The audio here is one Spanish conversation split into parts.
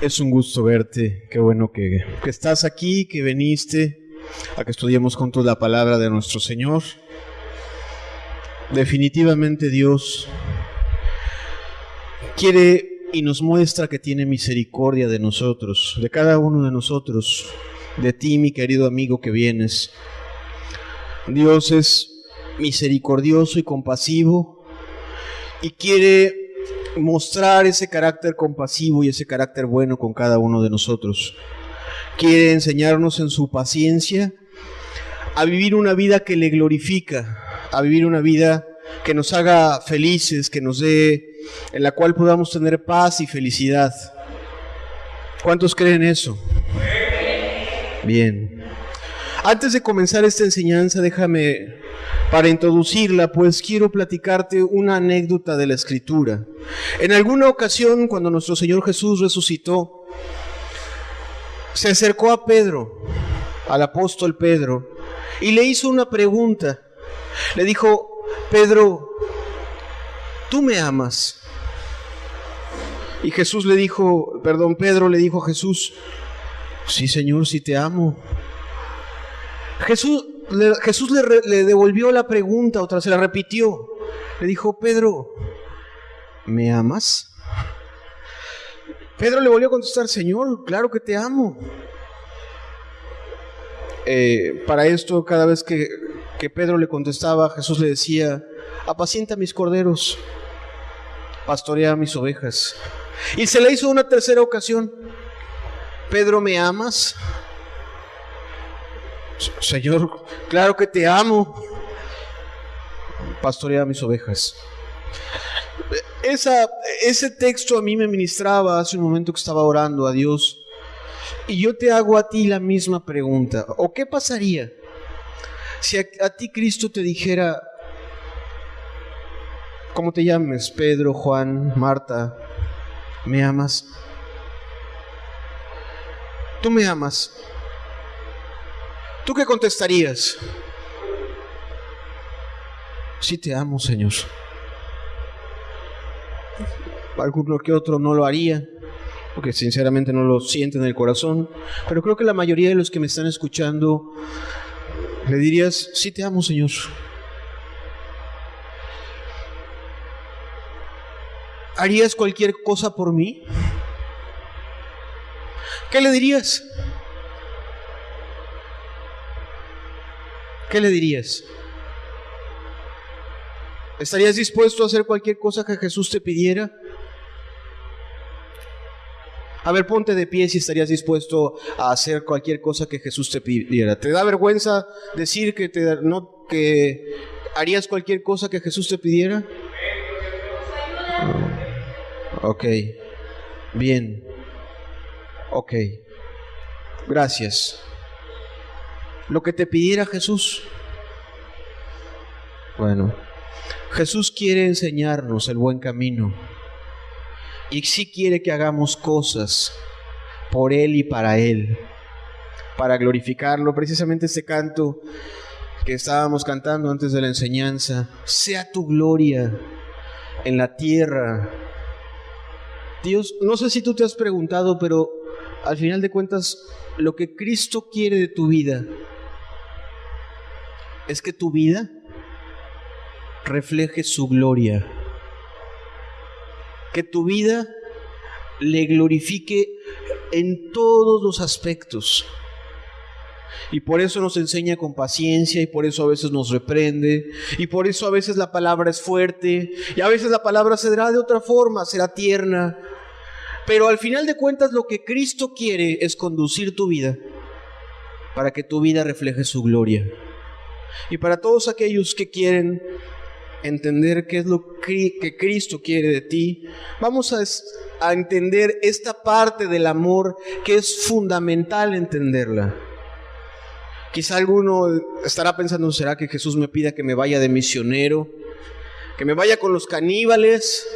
Es un gusto verte, qué bueno que estás aquí, que viniste a que estudiemos juntos la palabra de nuestro Señor. Definitivamente Dios quiere y nos muestra que tiene misericordia de nosotros, de cada uno de nosotros, de ti, mi querido amigo que vienes. Dios es misericordioso y compasivo y quiere mostrar ese carácter compasivo y ese carácter bueno con cada uno de nosotros. Quiere enseñarnos en su paciencia a vivir una vida que le glorifica, a vivir una vida que nos haga felices, que nos dé, en la cual podamos tener paz y felicidad. ¿Cuántos creen eso? Bien. Antes de comenzar esta enseñanza, déjame, para introducirla, pues quiero platicarte una anécdota de la Escritura. En alguna ocasión, cuando nuestro Señor Jesús resucitó, se acercó a Pedro, al apóstol Pedro, y le hizo una pregunta. Le dijo: Pedro, ¿tú me amas? Y Pedro le dijo a Jesús: sí, Señor, sí te amo. Jesús le devolvió la pregunta, se la repitió. Le dijo: Pedro, ¿me amas? Pedro le volvió a contestar: Señor, claro que te amo. Para esto, cada vez que Pedro le contestaba, Jesús le decía: apacienta mis corderos, pastorea mis ovejas. Y se le hizo una tercera ocasión: Pedro, ¿me amas? Señor, claro que te amo, pastorea mis ovejas. Ese texto a mí me ministraba hace un momento que estaba orando a Dios. Y yo te hago a ti la misma pregunta. ¿O qué pasaría si a ti Cristo te dijera, como te llames, Pedro, Juan, Marta, ¿me amas? ¿Tú me amas? ¿Tú qué contestarías? Sí te amo, Señor. Alguno que otro no lo haría, porque sinceramente no lo siente en el corazón, pero creo que la mayoría de los que me están escuchando le dirías: sí te amo, Señor. ¿Harías cualquier cosa por mí? ¿Qué le dirías? ¿Qué le dirías? ¿Estarías dispuesto a hacer cualquier cosa que Jesús te pidiera? A ver, ponte de pie si estarías dispuesto a hacer cualquier cosa que Jesús te pidiera. ¿Te da vergüenza decir que harías cualquier cosa que Jesús te pidiera? Ok, bien. Ok, gracias. Lo que te pidiera Jesús. Bueno, Jesús quiere enseñarnos el buen camino. Y sí quiere que hagamos cosas por Él y para Él, para glorificarlo. Precisamente este canto que estábamos cantando antes de la enseñanza: sea tu gloria en la tierra. Dios, no sé si tú te has preguntado, pero al final de cuentas, lo que Cristo quiere de tu vida es que tu vida refleje su gloria. Que tu vida le glorifique en todos los aspectos. Y por eso nos enseña con paciencia, y por eso a veces nos reprende, y por eso a veces la palabra es fuerte, y a veces la palabra será de otra forma, será tierna. Pero al final de cuentas, lo que Cristo quiere es conducir tu vida para que tu vida refleje su gloria. Y para todos aquellos que quieren entender qué es lo que Cristo quiere de ti, vamos a entender esta parte del amor que es fundamental entenderla. Quizá alguno estará pensando: ¿será que Jesús me pida que me vaya de misionero? ¿Que me vaya con los caníbales?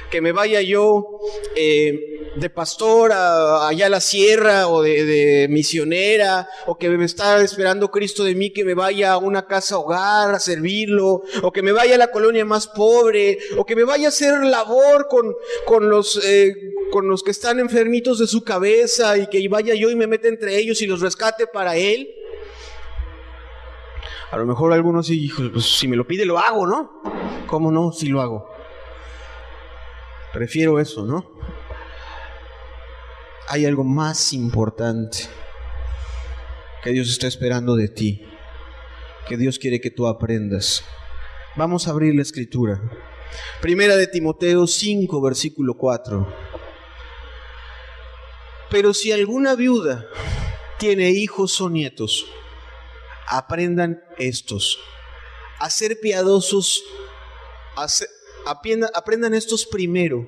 ¿Que me vaya yo de pastor allá a la sierra, o de misionera? ¿O que me está esperando Cristo de mí que me vaya a una casa hogar a servirlo? ¿O que me vaya a la colonia más pobre? ¿O que me vaya a hacer labor con con los que están enfermitos de su cabeza y que vaya yo y me meta entre ellos y los rescate para Él. A lo mejor algunos sí, pues, si me lo pide lo hago, ¿no? ¿Cómo no? Sí lo hago. Prefiero eso, ¿no? Hay algo más importante que Dios está esperando de ti, que Dios quiere que tú aprendas. Vamos a abrir la escritura. Primera de Timoteo 5, versículo 4. Pero si alguna viuda tiene hijos o nietos, aprendan estos a ser piadosos, aprendan estos primero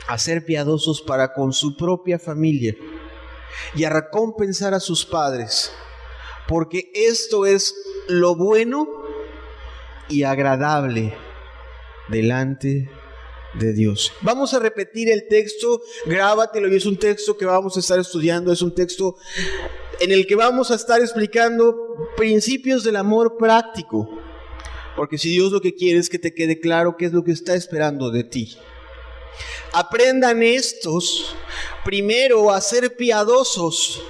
a ser piadosos para con su propia familia y a recompensar a sus padres, porque esto es lo bueno y agradable delante de Dios. Vamos a repetir el texto, grábatelo, y es un texto que vamos a estar estudiando, es un texto en el que vamos a estar explicando principios del amor práctico, porque si Dios lo que quiere es que te quede claro qué es lo que está esperando de ti. Aprendan estos primero a ser piadosos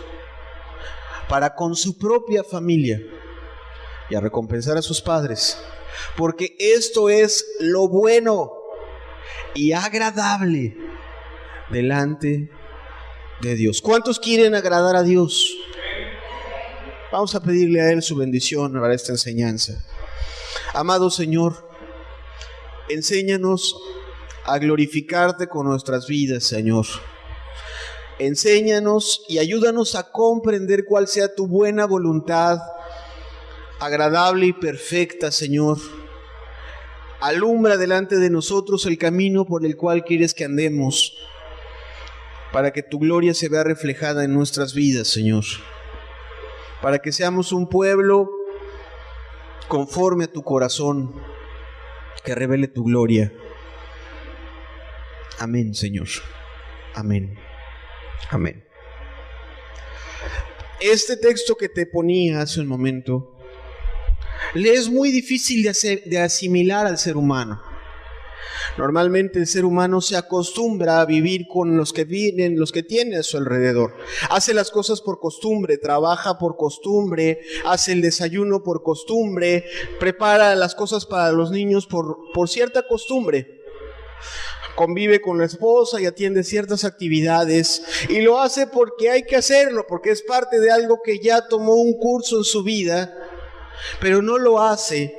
para con su propia familia y a recompensar a sus padres, porque esto es lo bueno y agradable delante de Dios. ¿Cuántos quieren agradar a Dios? Vamos a pedirle a Él su bendición para esta enseñanza. Amado Señor, enséñanos a glorificarte con nuestras vidas, Señor. Enséñanos y ayúdanos a comprender cuál sea tu buena voluntad, agradable y perfecta, Señor. Alumbra delante de nosotros el camino por el cual quieres que andemos, para que tu gloria se vea reflejada en nuestras vidas, Señor. Para que seamos un pueblo conforme a tu corazón, que revele tu gloria. Amén, Señor. Amén. Amén. Este texto que te ponía hace un momento, le es muy difícil de asimilar al ser humano. Normalmente el ser humano se acostumbra a vivir con los que vienen, los que tiene a su alrededor. Hace las cosas por costumbre, trabaja por costumbre, hace el desayuno por costumbre, prepara las cosas para los niños por cierta costumbre. Convive con la esposa y atiende ciertas actividades, y lo hace porque hay que hacerlo, porque es parte de algo que ya tomó un curso en su vida, pero no lo hace.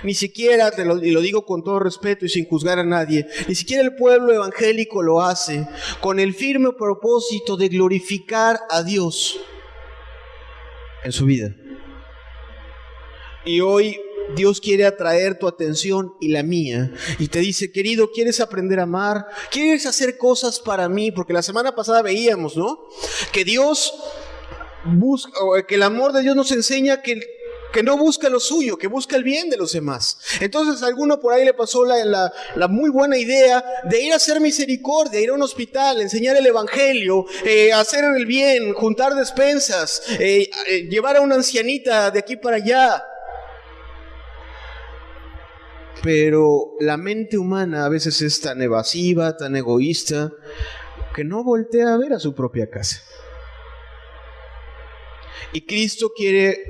Ni siquiera, y lo digo con todo respeto y sin juzgar a nadie, ni siquiera el pueblo evangélico lo hace con el firme propósito de glorificar a Dios en su vida. Y hoy Dios quiere atraer tu atención y la mía, y te dice: querido, ¿quieres aprender a amar? ¿Quieres hacer cosas para mí? Porque la semana pasada veíamos, ¿no? Que Dios busca, que el amor de Dios nos enseña que no busca lo suyo, que busca el bien de los demás. Entonces a alguno por ahí le pasó la muy buena idea de ir a hacer misericordia, ir a un hospital, enseñar el evangelio, hacer el bien, juntar despensas, llevar a una ancianita de aquí para allá. Pero la mente humana a veces es tan evasiva, tan egoísta, que no voltea a ver a su propia casa. Y Cristo quiere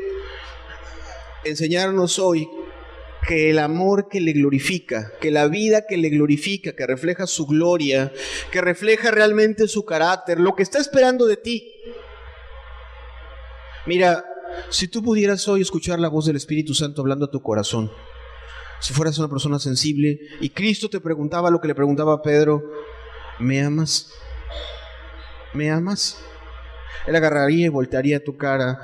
enseñarnos hoy que el amor que le glorifica, que la vida que le glorifica, que refleja su gloria, que refleja realmente su carácter, lo que está esperando de ti. Mira, si tú pudieras hoy escuchar la voz del Espíritu Santo hablando a tu corazón, si fueras una persona sensible y Cristo te preguntaba lo que le preguntaba a Pedro: ¿me amas? ¿Me amas? Él agarraría y voltearía tu cara,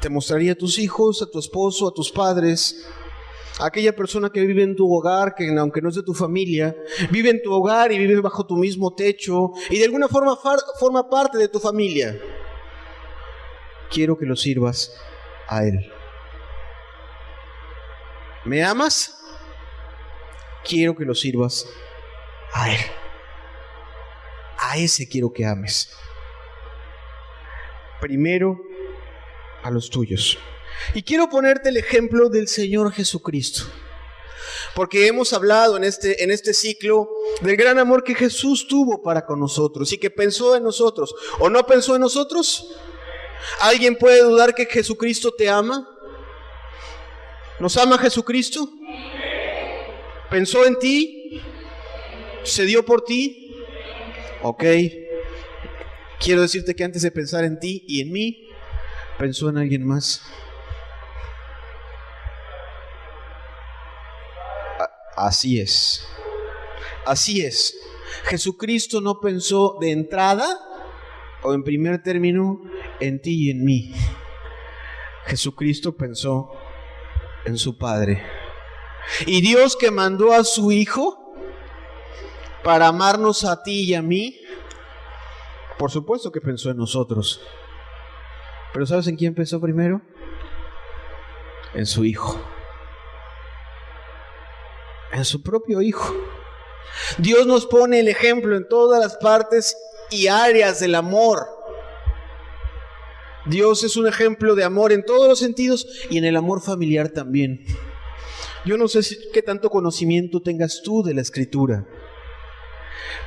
te mostraría a tus hijos, a tu esposo, a tus padres, a aquella persona que vive en tu hogar, que aunque no es de tu familia, vive en tu hogar y vive bajo tu mismo techo y de alguna forma forma parte de tu familia. Quiero que lo sirvas a Él. ¿Me amas? Quiero que lo sirvas a Él. A ese quiero que ames. Primero a los tuyos. Y quiero ponerte el ejemplo del Señor Jesucristo, Porque hemos hablado en este ciclo del gran amor que Jesús tuvo para con nosotros y que pensó en nosotros. ¿O no pensó en nosotros? ¿Alguien puede dudar que Jesucristo te ama? ¿Nos ama Jesucristo? ¿Pensó en ti? ¿Se dio por ti? Ok. Quiero decirte que antes de pensar en ti y en mí, pensó en alguien más. Así es. Así es. Jesucristo no pensó de entrada o en primer término en ti y en mí. Jesucristo pensó en su Padre. Y Dios, que mandó a su Hijo para amarnos a ti y a mí, por supuesto que pensó en nosotros. Pero ¿sabes en quién pensó primero? En su Hijo. En su propio Hijo. Dios nos pone el ejemplo en todas las partes y áreas del amor. Dios es un ejemplo de amor en todos los sentidos y en el amor familiar también. Yo no sé qué tanto conocimiento tengas tú de la Escritura,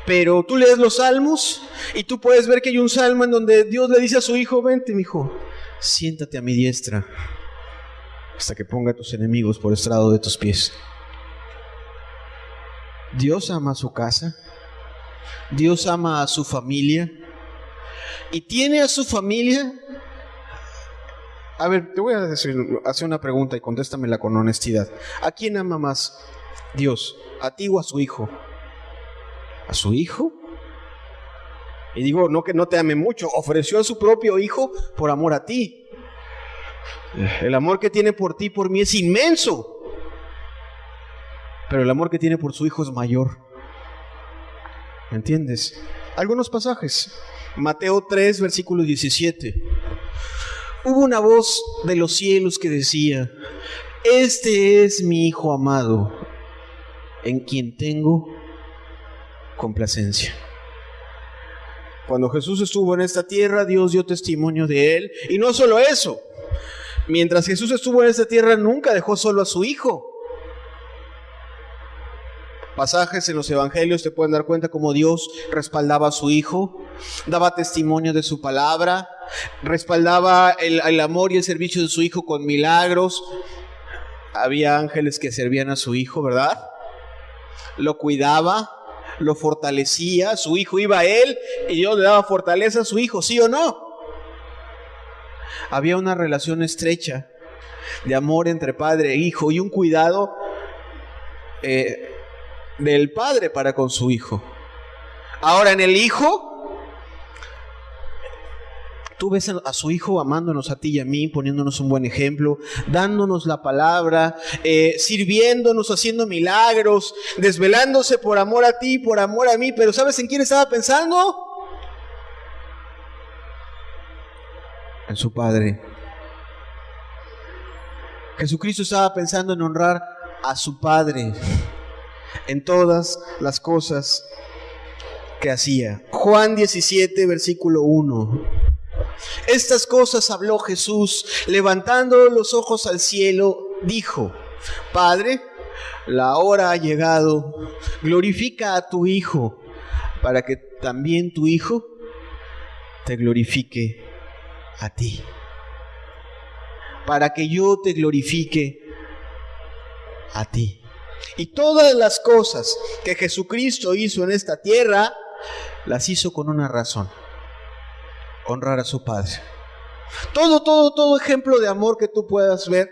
pero tú lees los salmos y tú puedes ver que hay un salmo en donde Dios le dice a su Hijo: vente, mi hijo, siéntate a mi diestra hasta que ponga a tus enemigos por estrado de tus pies. Dios ama a su casa, Dios ama a su familia y tiene a su familia. A ver, te voy a hacer una pregunta y contéstamela con honestidad. ¿A quién ama más Dios? ¿A ti o a su Hijo? ¿A su Hijo? Y digo, no que no te ame mucho, ofreció a su propio Hijo por amor a ti. El amor que tiene por ti y por mí es inmenso, pero el amor que tiene por su Hijo es mayor. ¿Me entiendes? Algunos pasajes. Mateo 3, versículo 17. Hubo una voz de los cielos que decía: este es mi Hijo amado, en quien tengo complacencia. Cuando Jesús estuvo en esta tierra, Dios dio testimonio de Él. Y no solo eso, mientras Jesús estuvo en esta tierra, nunca dejó solo a su Hijo. Pasajes en los evangelios te pueden dar cuenta cómo Dios respaldaba a su Hijo, daba testimonio de su palabra, respaldaba el amor y el servicio de su Hijo con milagros. Había ángeles que servían a su Hijo, ¿verdad? Lo cuidaba, lo fortalecía. Su Hijo iba a Él y Dios le daba fortaleza a su Hijo, ¿sí o no? Había una relación estrecha de amor entre padre e hijo y un cuidado del padre para con su Hijo. Ahora en el Hijo, tú ves a su Hijo amándonos a ti y a mí, poniéndonos un buen ejemplo, dándonos la palabra, sirviéndonos, haciendo milagros, desvelándose por amor a ti, por amor a mí. Pero ¿sabes en quién estaba pensando? En su Padre. Jesucristo estaba pensando en honrar a su Padre en todas las cosas que hacía. Juan 17, versículo 1. Estas cosas habló Jesús, levantando los ojos al cielo, dijo: Padre, la hora ha llegado, glorifica a tu Hijo, para que también tu Hijo te glorifique a ti. Para que yo te glorifique a ti. Y todas las cosas que Jesucristo hizo en esta tierra, las hizo con una razón: honrar a su Padre. Todo ejemplo de amor que tú puedas ver,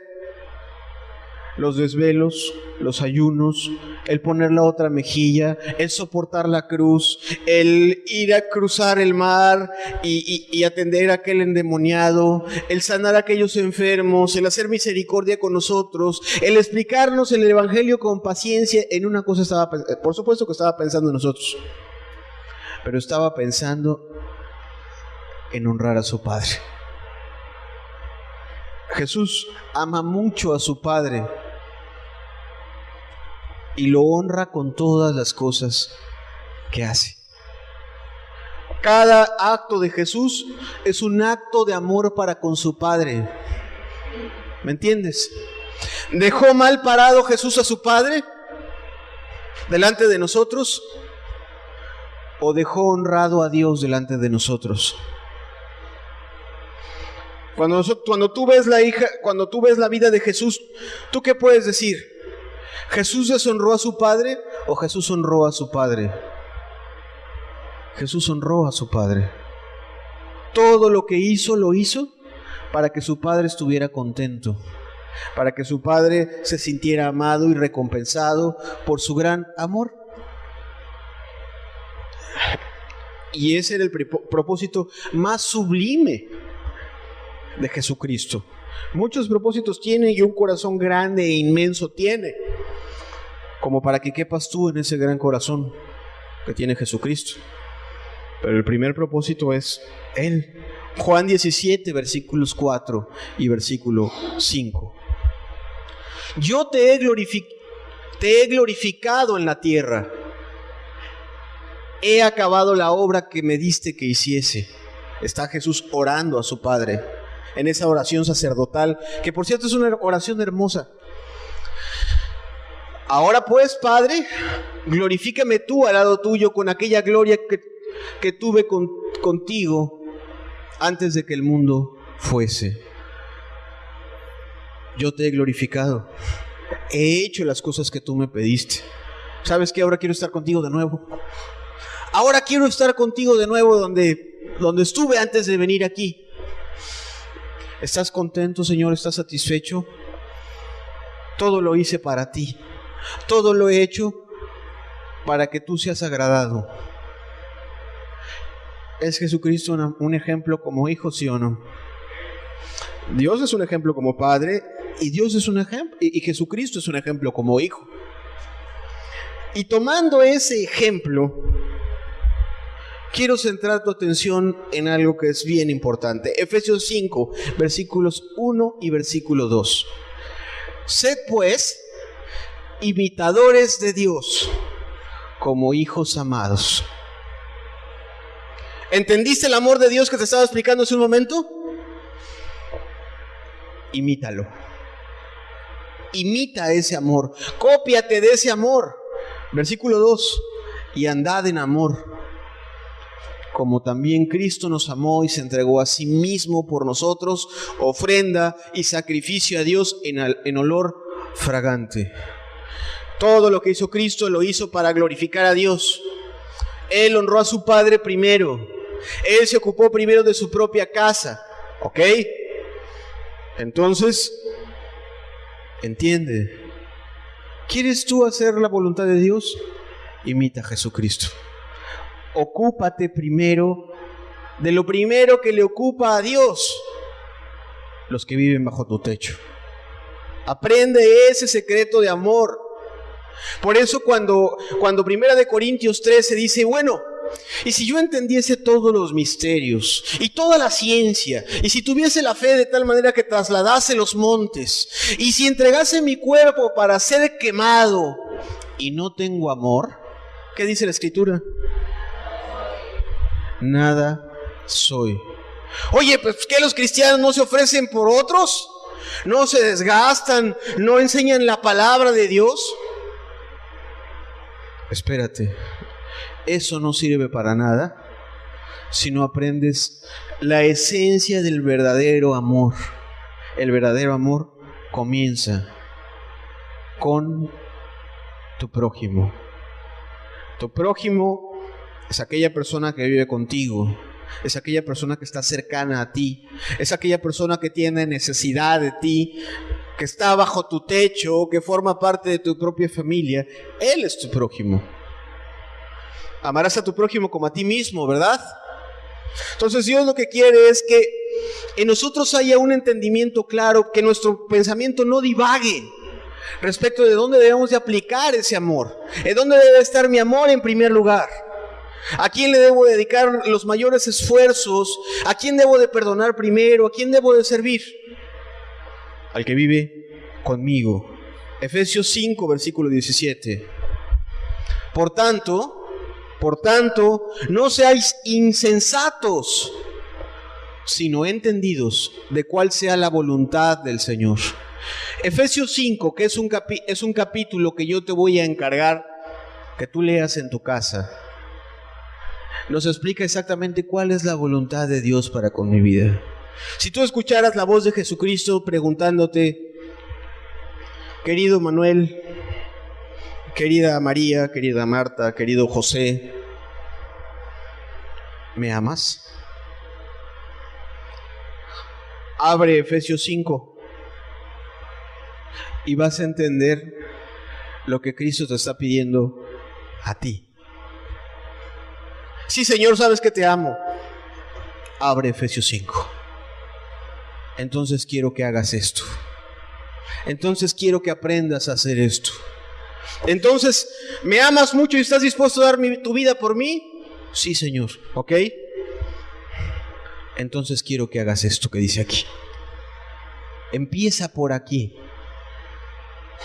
los desvelos, los ayunos, el poner la otra mejilla, el soportar la cruz, el ir a cruzar el mar y atender a aquel endemoniado, el sanar a aquellos enfermos, el hacer misericordia con nosotros, el explicarnos el evangelio con paciencia. En una cosa estaba, por supuesto que estaba pensando en nosotros, pero estaba pensando en honrar a su Padre. Jesús ama mucho a su Padre y lo honra con todas las cosas que hace. Cada acto de Jesús es un acto de amor para con su Padre. ¿Me entiendes? ¿Dejó mal parado Jesús a su Padre? delante de nosotros o dejó honrado a Dios delante de nosotros? Cuando tú ves la vida de Jesús, ¿tú qué puedes decir? ¿Jesús deshonró a su Padre o Jesús honró a su Padre? Jesús honró a su Padre. Todo lo que hizo, lo hizo para que su Padre estuviera contento, para que su Padre se sintiera amado y recompensado por su gran amor. Y ese era el propósito más sublime de Jesucristo. Muchos propósitos tiene y un corazón grande e inmenso tiene, como para que quepas tú en ese gran corazón que tiene Jesucristo. Pero el primer propósito es Él. Juan 17, versículos 4 y versículo 5. Yo te he glorificado en la tierra. He acabado la obra que me diste que hiciese. Está Jesús orando a su Padre en esa oración sacerdotal, que por cierto es una oración hermosa. Ahora pues, Padre, glorifícame tú al lado tuyo con aquella gloria que tuve contigo antes de que el mundo fuese. Yo te he glorificado. He hecho las cosas que tú me pediste. ¿Sabes qué? Ahora quiero estar contigo de nuevo. Ahora quiero estar contigo de nuevo donde estuve antes de venir aquí. ¿Estás contento, Señor? ¿Estás satisfecho? Todo lo hice para ti. Todo lo he hecho para que tú seas agradado. ¿Es Jesucristo un ejemplo como hijo, sí o no? Dios es un ejemplo como padre y Dios es un ejemplo, y Jesucristo es un ejemplo como hijo. Y tomando ese ejemplo, quiero centrar tu atención en algo que es bien importante. Efesios 5, versículos 1 y versículo 2. Sed pues imitadores de Dios como hijos amados. ¿Entendiste el amor de Dios que te estaba explicando hace un momento? Imítalo. Imita ese amor. Cópiate de ese amor. Versículo 2. Y andad en amor, como también Cristo nos amó y se entregó a sí mismo por nosotros, ofrenda y sacrificio a Dios en olor fragante. Todo lo que hizo Cristo lo hizo para glorificar a Dios. Él honró a su Padre primero. Él se ocupó primero de su propia casa. ¿Ok? Entonces, entiende. ¿Quieres tú hacer la voluntad de Dios? Imita a Jesucristo. Ocúpate primero de lo primero que le ocupa a Dios, los que viven bajo tu techo. Aprende ese secreto de amor. Por eso cuando 1 Corintios 13 dice, bueno, y si yo entendiese todos los misterios y toda la ciencia, y si tuviese la fe de tal manera que trasladase los montes, y si entregase mi cuerpo para ser quemado, y no tengo amor, ¿qué dice la Escritura? Nada soy. Oye, pues ¿qué los cristianos no se ofrecen por otros? ¿No se desgastan? ¿No enseñan la palabra de Dios? Espérate, eso no sirve para nada si no aprendes la esencia del verdadero amor. El verdadero amor comienza con tu prójimo. Tu prójimo es aquella persona que vive contigo, es aquella persona que está cercana a ti, es aquella persona que tiene necesidad de ti, que está bajo tu techo, que forma parte de tu propia familia. Él es tu prójimo. Amarás a tu prójimo como a ti mismo, ¿verdad? Entonces Dios lo que quiere es que en nosotros haya un entendimiento claro, que nuestro pensamiento no divague respecto de dónde debemos de aplicar ese amor, en dónde debe estar mi amor en primer lugar, a quién le debo dedicar los mayores esfuerzos, a quién debo de perdonar primero, a quién debo de servir. Al que vive conmigo. Efesios 5, versículo 17. Por tanto, no seáis insensatos, sino entendidos de cuál sea la voluntad del Señor. Efesios 5, que es un capítulo que yo te voy a encargar que tú leas en tu casa, nos explica exactamente cuál es la voluntad de Dios para con mi vida. Si tú escucharas la voz de Jesucristo preguntándote, querido Manuel, querida María, querida Marta, querido José, ¿me amas? Abre Efesios 5 y vas a entender lo que Cristo te está pidiendo a ti. Sí, Señor, sabes que te amo. Abre Efesios 5. Entonces quiero que hagas esto. Entonces quiero que aprendas a hacer esto. Entonces, ¿me amas mucho y estás dispuesto a dar tu vida por mí? Sí, Señor, ¿ok? Entonces quiero que hagas esto que dice aquí. Empieza por aquí.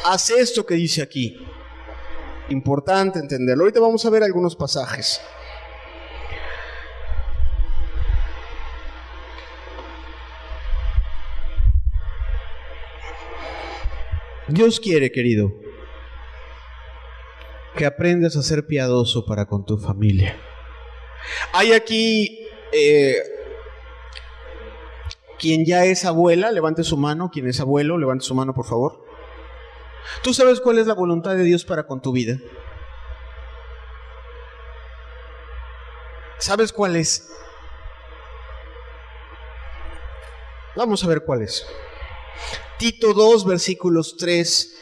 Haz esto que dice aquí. Importante entenderlo. Ahorita vamos a ver algunos pasajes. Dios quiere, querido, que aprendas a ser piadoso para con tu familia. Hay aquí quien ya es abuela, levante su mano. Quien es abuelo, levante su mano, por favor. ¿Tú sabes cuál es la voluntad de Dios para con tu vida? ¿Sabes cuál es? Vamos a ver cuál es. Tito 2, versículos 3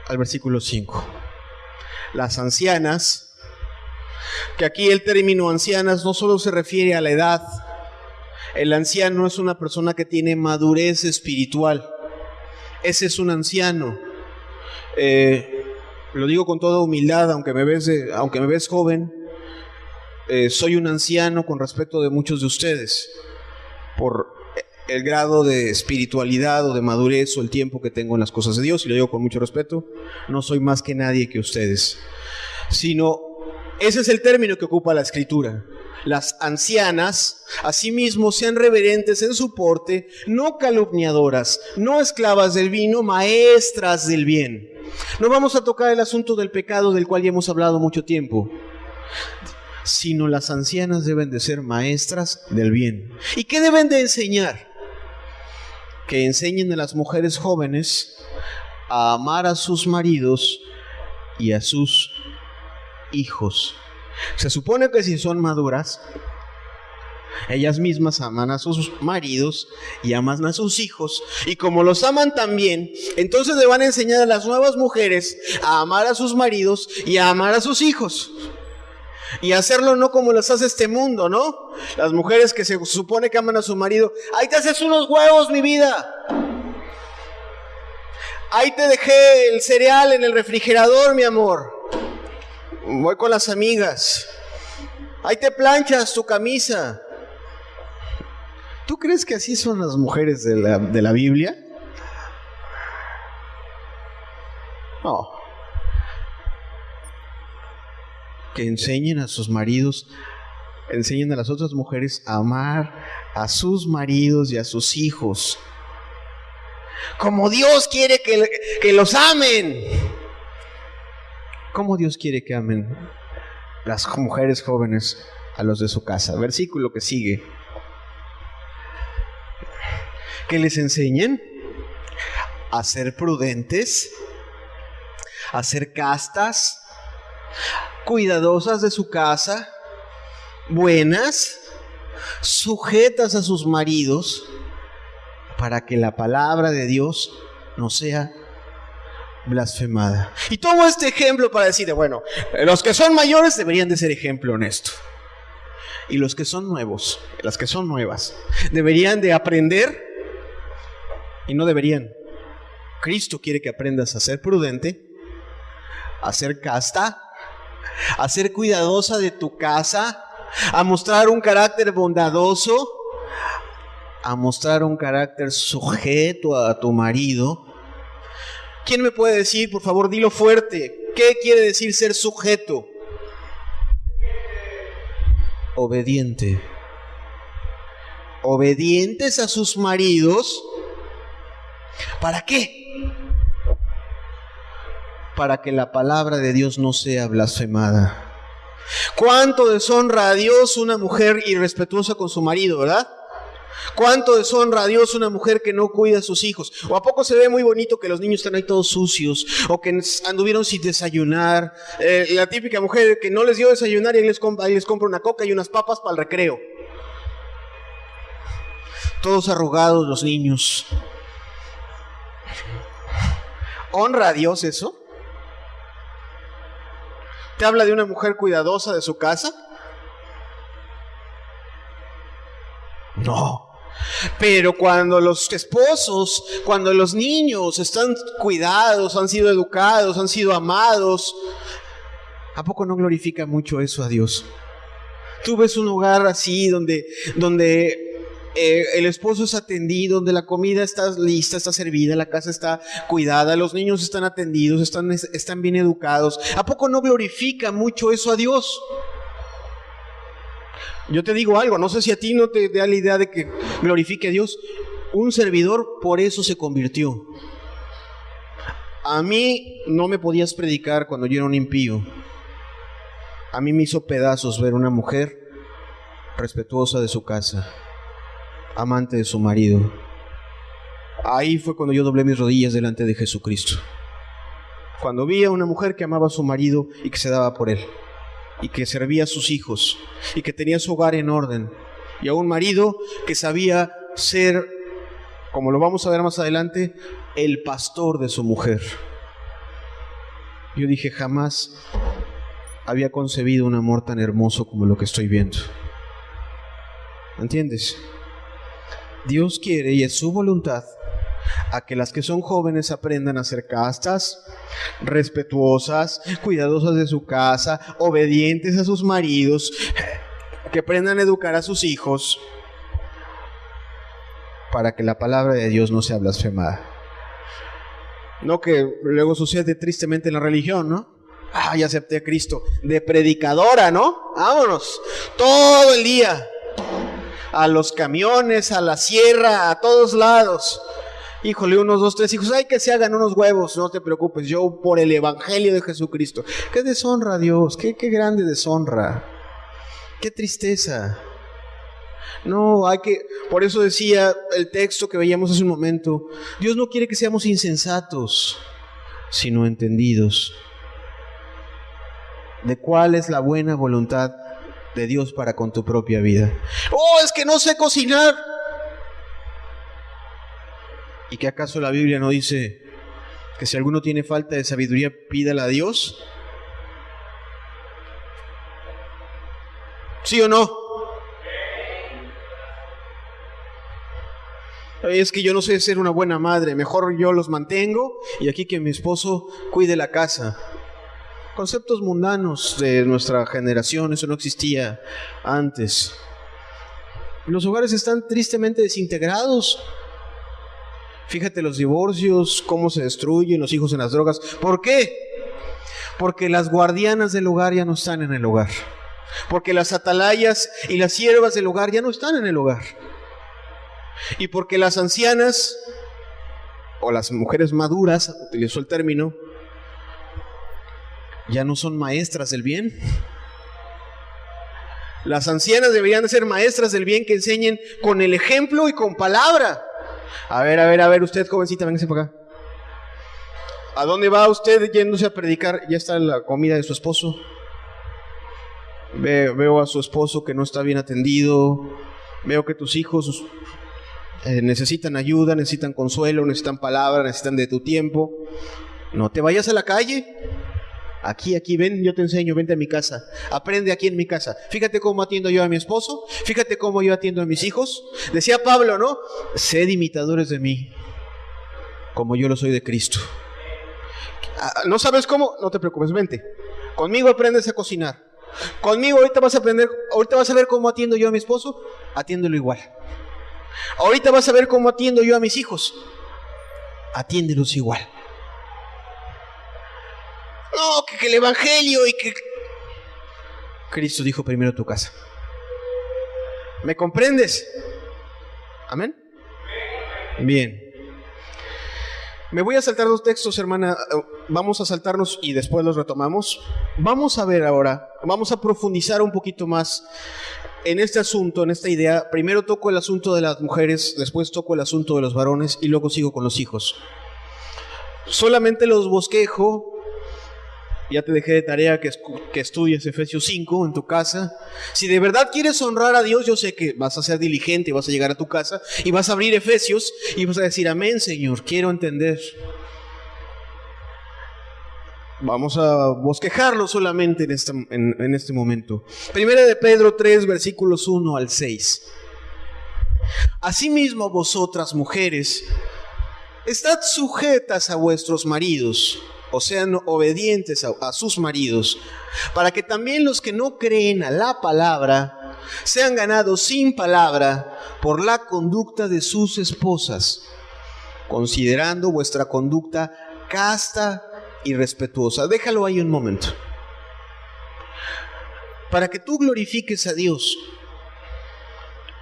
al versículo 5. Las ancianas, que aquí el término ancianas no solo se refiere a la edad. El anciano es una persona que tiene madurez espiritual. Ese es un anciano. Lo digo con toda humildad, aunque me ves joven, soy un anciano con respecto de muchos de ustedes, por el grado de espiritualidad o de madurez o el tiempo que tengo en las cosas de Dios, y lo digo con mucho respeto. No soy más que nadie que ustedes, sino ese es el término que ocupa la Escritura. Las ancianas, asimismo, sean reverentes en su porte, no calumniadoras, no esclavas del vino, maestras del bien. No vamos a tocar el asunto del pecado del cual ya hemos hablado mucho tiempo, sino las ancianas deben de ser maestras del bien. ¿Y qué deben de enseñar? Que enseñen a las mujeres jóvenes a amar a sus maridos y a sus hijos. Se supone que si son maduras, ellas mismas aman a sus maridos y aman a sus hijos, y como los aman también, entonces le van a enseñar a las nuevas mujeres a amar a sus maridos y a amar a sus hijos. Y hacerlo no como las hace este mundo, ¿no? Las mujeres que se supone que aman a su marido, ahí te haces unos huevos, mi vida. Ahí te dejé el cereal en el refrigerador, mi amor. Voy con las amigas. Ahí te planchas tu camisa. ¿Tú crees que así son las mujeres de la Biblia? No. Que enseñen a sus maridos, enseñen a las otras mujeres a amar a sus maridos y a sus hijos, como Dios quiere que los amen. ¿Cómo Dios quiere que amen las mujeres jóvenes a los de su casa? Versículo que sigue. Que les enseñen a ser prudentes, a ser castas, cuidadosas de su casa, buenas, sujetas a sus maridos, para que la palabra de Dios no sea blasfemada. Y tomo este ejemplo para decir, bueno, los que son mayores deberían de ser ejemplo en esto. Y los que son nuevos, las que son nuevas, deberían de aprender y no deberían. Cristo quiere que aprendas a ser prudente, a ser casta, a ser cuidadosa de tu casa, a mostrar un carácter bondadoso, a mostrar un carácter sujeto a tu marido. ¿Quién me puede decir, por favor, dilo fuerte, qué quiere decir ser sujeto? Obediente. Obedientes a sus maridos. ¿Para qué? para que la palabra de Dios no sea blasfemada. ¿Cuánto deshonra a Dios una mujer irrespetuosa con su marido, verdad? ¿Cuánto deshonra a Dios una mujer que no cuida a sus hijos? ¿O a poco se ve muy bonito que los niños están ahí todos sucios? ¿O que anduvieron sin desayunar? La típica mujer que no les dio desayunar y ahí les compra una coca y unas papas para el recreo. Todos arrugados los niños. ¿Honra a Dios eso? ¿Te habla de una mujer cuidadosa de su casa? No. Pero cuando los esposos, cuando los niños están cuidados, han sido educados, han sido amados, ¿a poco no glorifica mucho eso a Dios? Tú ves un hogar así donde el esposo es atendido, donde la comida está lista, está servida, la casa está cuidada, los niños están atendidos, están bien educados. ¿A poco no glorifica mucho eso a Dios? Yo te digo algo, no sé si a ti no te da la idea de que glorifique a Dios. Un servidor por eso se convirtió. A mí no me podías predicar cuando yo era un impío. A mí me hizo pedazos ver una mujer respetuosa de su casa, amante de su marido. Ahí fue cuando yo doblé mis rodillas delante de Jesucristo. Cuando vi a una mujer que amaba a su marido y que se daba por él, y que servía a sus hijos, y que tenía su hogar en orden, y a un marido que sabía ser, como lo vamos a ver más adelante, el pastor de su mujer. Yo dije, jamás había concebido un amor tan hermoso como lo que estoy viendo. ¿Entiendes? Dios quiere, y es su voluntad, a que las que son jóvenes aprendan a ser castas, respetuosas, cuidadosas de su casa, obedientes a sus maridos, que aprendan a educar a sus hijos, para que la palabra de Dios no sea blasfemada. No que luego sucede tristemente en la religión, ¿no? Ya acepté a Cristo. De predicadora, ¿no? Vámonos, todo el día, a los camiones, a la sierra, a todos lados. Híjole, unos 2, 3 hijos, que se hagan unos huevos, no te preocupes, yo por el evangelio de Jesucristo. Qué deshonra a Dios, qué grande deshonra, qué tristeza. No, por eso decía el texto que veíamos hace un momento, Dios no quiere que seamos insensatos, sino entendidos de cuál es la buena voluntad de Dios para con tu propia vida. Es que no sé cocinar. ¿Y que acaso la Biblia no dice que si alguno tiene falta de sabiduría, pídala a Dios? ¿Sí o no? Es que yo no sé ser una buena madre, mejor yo los mantengo y aquí que mi esposo cuide la casa. Conceptos mundanos de nuestra generación, eso no existía antes. Los hogares están tristemente desintegrados. Fíjate los divorcios, cómo se destruyen, los hijos en las drogas. ¿Por qué? Porque las guardianas del hogar ya no están en el hogar. Porque las atalayas y las siervas del hogar ya no están en el hogar. Y porque las ancianas, o las mujeres maduras, utilizó el término, ya no son maestras del bien. Las ancianas deberían de ser maestras del bien que enseñen con el ejemplo y con palabra. A ver, usted jovencita, véngase para acá. ¿A dónde va usted yéndose a predicar? ¿Ya está la comida de su esposo? Veo a su esposo que no está bien atendido. Veo que tus hijos necesitan ayuda, necesitan consuelo, necesitan palabra, necesitan de tu tiempo. No te vayas a la calle. Aquí, ven, yo te enseño, vente a mi casa. Aprende aquí en mi casa. Fíjate cómo atiendo yo a mi esposo. Fíjate cómo yo atiendo a mis hijos. Decía Pablo, ¿no? Sed imitadores de mí, como yo lo soy de Cristo. ¿No sabes cómo? No te preocupes, vente. Conmigo aprendes a cocinar. Conmigo ahorita vas a ver cómo atiendo yo a mi esposo. Atiéndelo igual. Ahorita vas a ver cómo atiendo yo a mis hijos. Atiéndelos igual. No, que el evangelio y que... Cristo dijo primero tu casa. ¿Me comprendes? ¿Amén? Bien. Me voy a saltar 2 textos, hermana. Vamos a saltarnos y después los retomamos. Vamos a ver ahora, vamos a profundizar un poquito más en este asunto, en esta idea. Primero toco el asunto de las mujeres, después toco el asunto de los varones y luego sigo con los hijos. Solamente los bosquejo. Ya te dejé de tarea que estudies Efesios 5 en tu casa. Si de verdad quieres honrar a Dios, yo sé que vas a ser diligente y vas a llegar a tu casa y vas a abrir Efesios y vas a decir, amén, Señor, quiero entender. Vamos a bosquejarlo solamente en este momento. Primera de Pedro 3, versículos 1 al 6. Asimismo vosotras, mujeres, estad sujetas a vuestros maridos, o sean obedientes a sus maridos, para que también los que no creen a la palabra sean ganados sin palabra por la conducta de sus esposas, considerando vuestra conducta casta y respetuosa. Déjalo ahí un momento. Para que tú glorifiques a Dios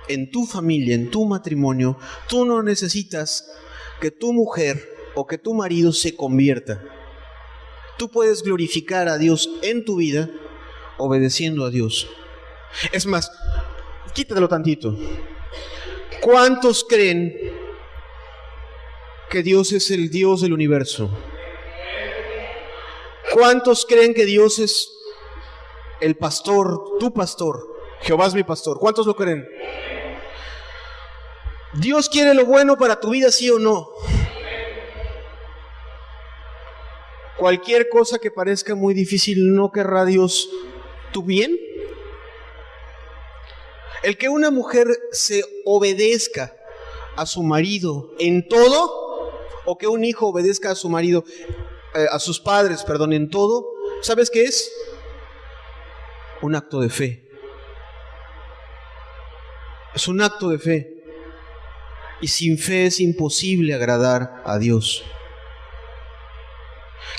en tu familia, en tu matrimonio, tú no necesitas que tu mujer o que tu marido se convierta. Tú puedes glorificar a Dios en tu vida obedeciendo a Dios. Es más, quítatelo tantito. ¿Cuántos creen que Dios es el Dios del universo? ¿Cuántos creen que Dios es el pastor, tu pastor? Jehová es mi pastor. ¿Cuántos lo creen? ¿Dios quiere lo bueno para tu vida, sí o no? Cualquier cosa que parezca muy difícil, ¿no querrá Dios tu bien? El que una mujer se obedezca a su marido en todo, o que un hijo obedezca a su marido, a sus padres, perdón, en todo, ¿sabes qué es? Un acto de fe. Es un acto de fe. Y sin fe es imposible agradar a Dios.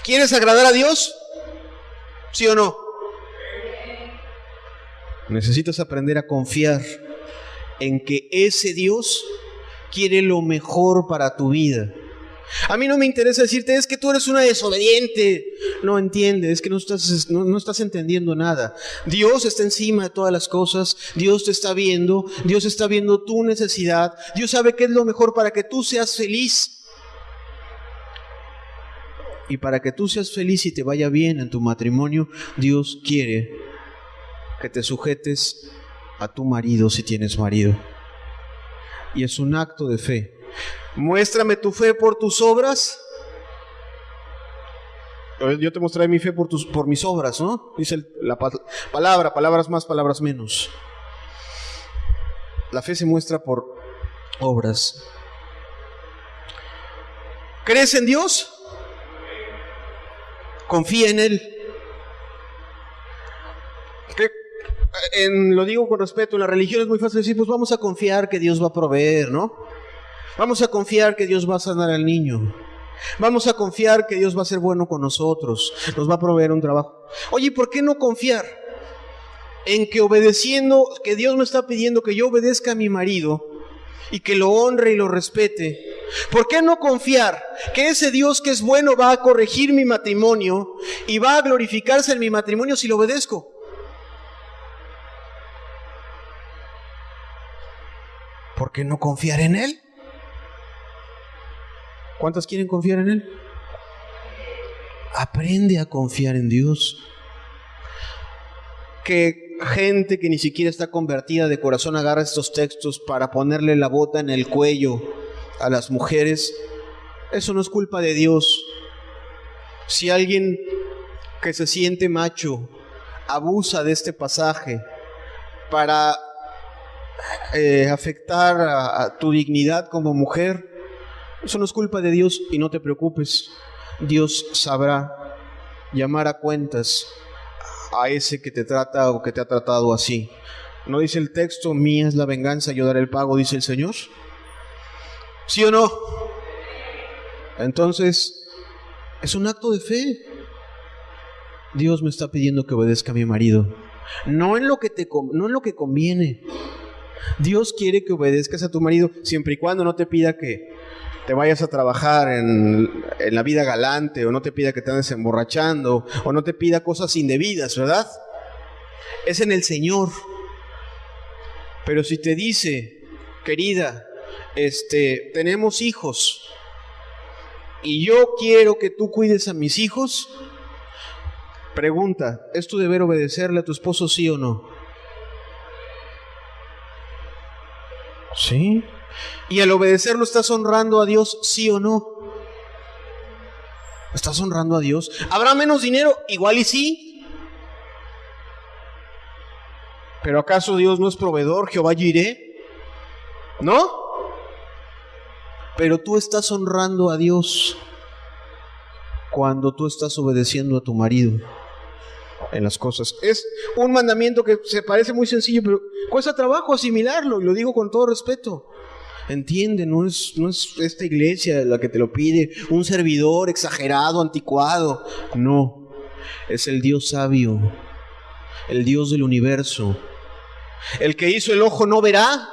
¿Quieres agradar a Dios? ¿Sí o no? Necesitas aprender a confiar en que ese Dios quiere lo mejor para tu vida. A mí no me interesa decirte, es que tú eres una desobediente. No entiendes, es que no estás entendiendo nada. Dios está encima de todas las cosas. Dios te está viendo. Dios está viendo tu necesidad. Dios sabe qué es lo mejor para que tú seas feliz. Y para que tú seas feliz y te vaya bien en tu matrimonio, Dios quiere que te sujetes a tu marido si tienes marido. Y es un acto de fe. Muéstrame tu fe por tus obras. Yo te mostraré mi fe por mis obras, ¿no? Dice la palabra, palabras más, palabras menos. La fe se muestra por obras. ¿Crees en Dios? Confía en Él. Lo digo con respeto, en la religión es muy fácil decir, pues vamos a confiar que Dios va a proveer, ¿no? Vamos a confiar que Dios va a sanar al niño. Vamos a confiar que Dios va a ser bueno con nosotros, nos va a proveer un trabajo. Oye, ¿por qué no confiar en que obedeciendo, que Dios me está pidiendo que yo obedezca a mi marido y que lo honre y lo respete? ¿Por qué no confiar que ese Dios que es bueno va a corregir mi matrimonio y va a glorificarse en mi matrimonio si lo obedezco? ¿Por qué no confiar en Él? ¿Cuántas quieren confiar en Él? Aprende a confiar en Dios. Que gente que ni siquiera está convertida de corazón agarra estos textos para ponerle la bota en el cuello a las mujeres. Eso no es culpa de Dios. Si alguien que se siente macho abusa de este pasaje para afectar a tu dignidad como mujer, eso no es culpa de Dios y no te preocupes. Dios sabrá llamar a cuentas a ese que te trata o que te ha tratado así. ¿No dice el texto, mía es la venganza, yo daré el pago, dice el Señor? ¿Sí o no? Entonces, es un acto de fe. Dios me está pidiendo que obedezca a mi marido. No en lo que conviene. Dios quiere que obedezcas a tu marido siempre y cuando no te pida que te vayas a trabajar en la vida galante, o no te pida que te andes emborrachando, o no te pida cosas indebidas, ¿verdad? Es en el Señor. Pero si te dice, querida, tenemos hijos, y yo quiero que tú cuides a mis hijos, pregunta, ¿es tu deber obedecerle a tu esposo, sí o no? ¿Sí? ¿Y al obedecerlo estás honrando a Dios, sí o no? ¿Estás honrando a Dios? ¿Habrá menos dinero? Igual y sí. ¿Pero acaso Dios no es proveedor, Jehová Jireh? ¿No? Pero tú estás honrando a Dios cuando tú estás obedeciendo a tu marido en las cosas. Es un mandamiento que se parece muy sencillo, pero cuesta trabajo asimilarlo, y lo digo con todo respeto. Entiende, no es esta iglesia la que te lo pide, un servidor exagerado, anticuado. No, es el Dios sabio, el Dios del universo. El que hizo el ojo no verá,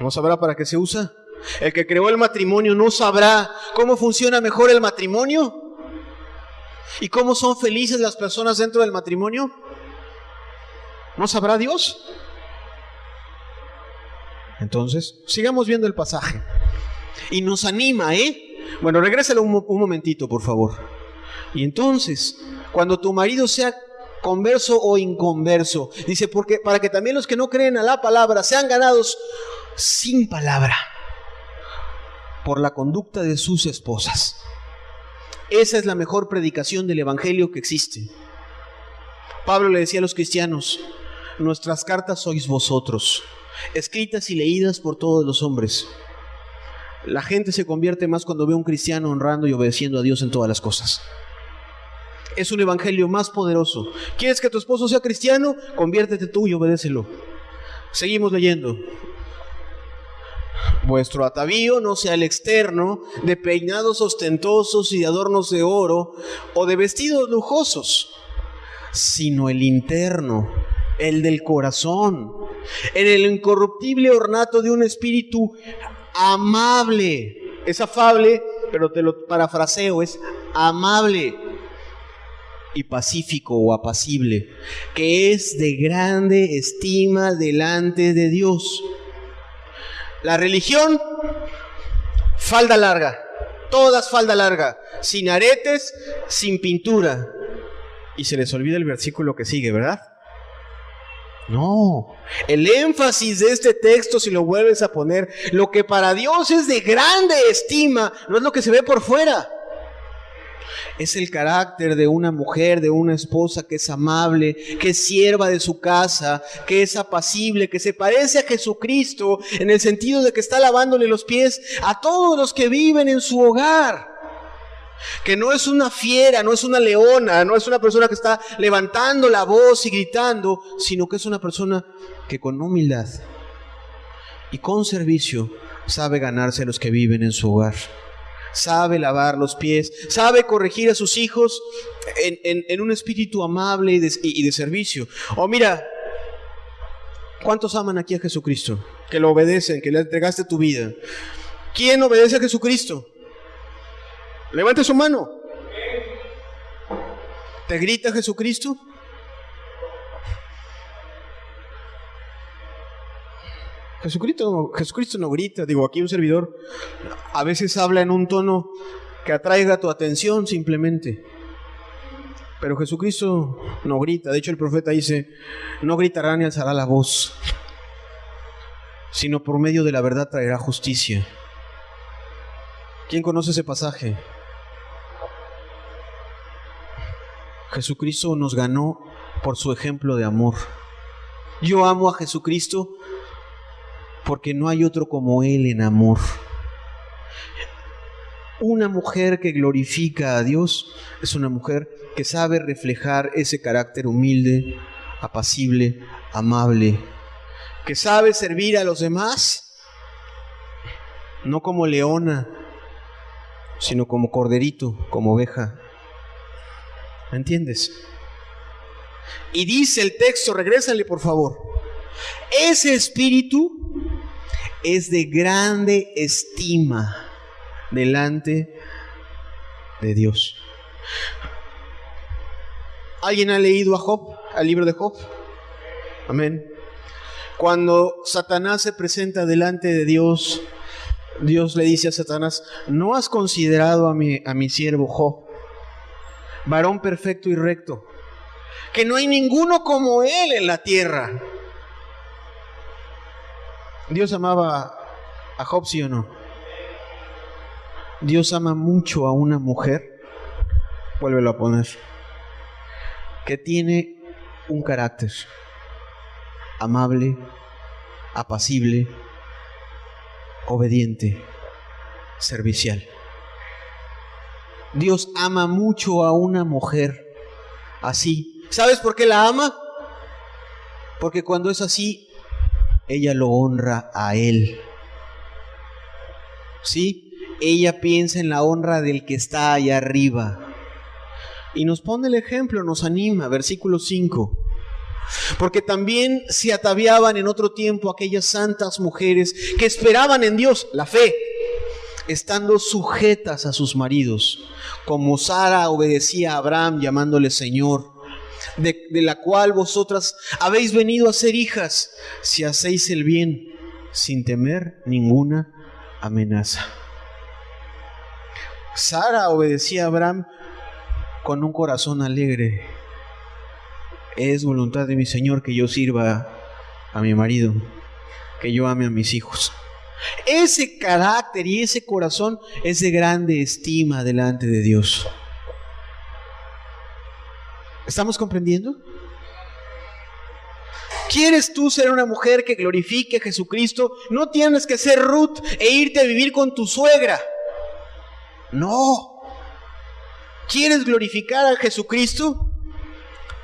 no sabrá para qué se usa. El que creó el matrimonio no sabrá cómo funciona mejor el matrimonio y cómo son felices las personas dentro del matrimonio. ¿No sabrá Dios? Entonces, sigamos viendo el pasaje. Y nos anima, Bueno, regrésalo un momentito, por favor. Y entonces, cuando tu marido sea converso o inconverso, dice, porque para que también los que no creen a la palabra sean ganados sin palabra por la conducta de sus esposas. Esa es la mejor predicación del evangelio que existe. Pablo le decía a los cristianos, nuestras cartas sois vosotros, escritas y leídas por todos los hombres. La gente se convierte más cuando ve a un cristiano honrando y obedeciendo a Dios en todas las cosas. Es un evangelio más poderoso. ¿Quieres que tu esposo sea cristiano? Conviértete tú y obedécelo. Seguimos leyendo. Vuestro atavío no sea el externo, de peinados ostentosos y de adornos de oro, o de vestidos lujosos, sino el interno, el del corazón, en el incorruptible ornato de un espíritu amable. Es afable, pero te lo parafraseo, es amable y pacífico o apacible, que es de grande estima delante de Dios. La religión, falda larga, todas falda larga, sin aretes, sin pintura. Y se les olvida el versículo que sigue, ¿verdad? No, el énfasis de este texto, si lo vuelves a poner, lo que para Dios es de grande estima, no es lo que se ve por fuera. Es el carácter de una mujer, de una esposa que es amable, que es sierva de su casa, que es apacible, que se parece a Jesucristo en el sentido de que está lavándole los pies a todos los que viven en su hogar. Que no es una fiera, no es una leona, no es una persona que está levantando la voz y gritando, sino que es una persona que con humildad y con servicio sabe ganarse a los que viven en su hogar. Sabe lavar los pies, sabe corregir a sus hijos en un espíritu amable y de servicio. O mira, ¿cuántos aman aquí a Jesucristo? Que lo obedecen, que le entregaste tu vida. ¿Quién obedece a Jesucristo? Levante su mano. ¿Te grita Jesucristo? Jesucristo no grita. Digo, aquí un servidor a veces habla en un tono que atraiga tu atención simplemente. Pero Jesucristo no grita. De hecho, el profeta dice, no gritará ni alzará la voz, sino por medio de la verdad traerá justicia. ¿Quién conoce ese pasaje? Jesucristo nos ganó por su ejemplo de amor. Yo amo a Jesucristo porque no hay otro como Él en amor. Una mujer que glorifica a Dios es una mujer que sabe reflejar ese carácter humilde, apacible, amable, que sabe servir a los demás, no como leona, sino como corderito, como oveja. ¿Me entiendes? Y dice el texto, regrésale por favor, ese espíritu es de grande estima delante de Dios. ¿Alguien ha leído a Job, al libro de Job? Amén. Cuando Satanás se presenta delante de Dios, Dios le dice a Satanás: ¿no has considerado a mi siervo Job, varón perfecto y recto, que no hay ninguno como él en la tierra? ¿Dios amaba a Job, sí o no? Dios ama mucho a una mujer, vuélvelo a poner, que tiene un carácter amable, apacible, obediente, servicial. Dios ama mucho a una mujer así. ¿Sabes por qué la ama? Porque cuando es así, ella lo honra a Él. ¿Sí? Ella piensa en la honra del que está allá arriba. Y nos pone el ejemplo, nos anima, versículo 5. Porque también se ataviaban en otro tiempo aquellas santas mujeres que esperaban en Dios, la fe, estando sujetas a sus maridos, como Sara obedecía a Abraham llamándole Señor, de la cual vosotras habéis venido a ser hijas, si hacéis el bien, sin temer ninguna amenaza. Sara obedecía a Abraham con un corazón alegre. Es voluntad de mi Señor que yo sirva a mi marido, que yo ame a mis hijos. Ese carácter y ese corazón es de grande estima delante de Dios. ¿Estamos comprendiendo? ¿Quieres tú ser una mujer que glorifique a Jesucristo? No tienes que ser Ruth e irte a vivir con tu suegra. No. ¿Quieres glorificar a Jesucristo?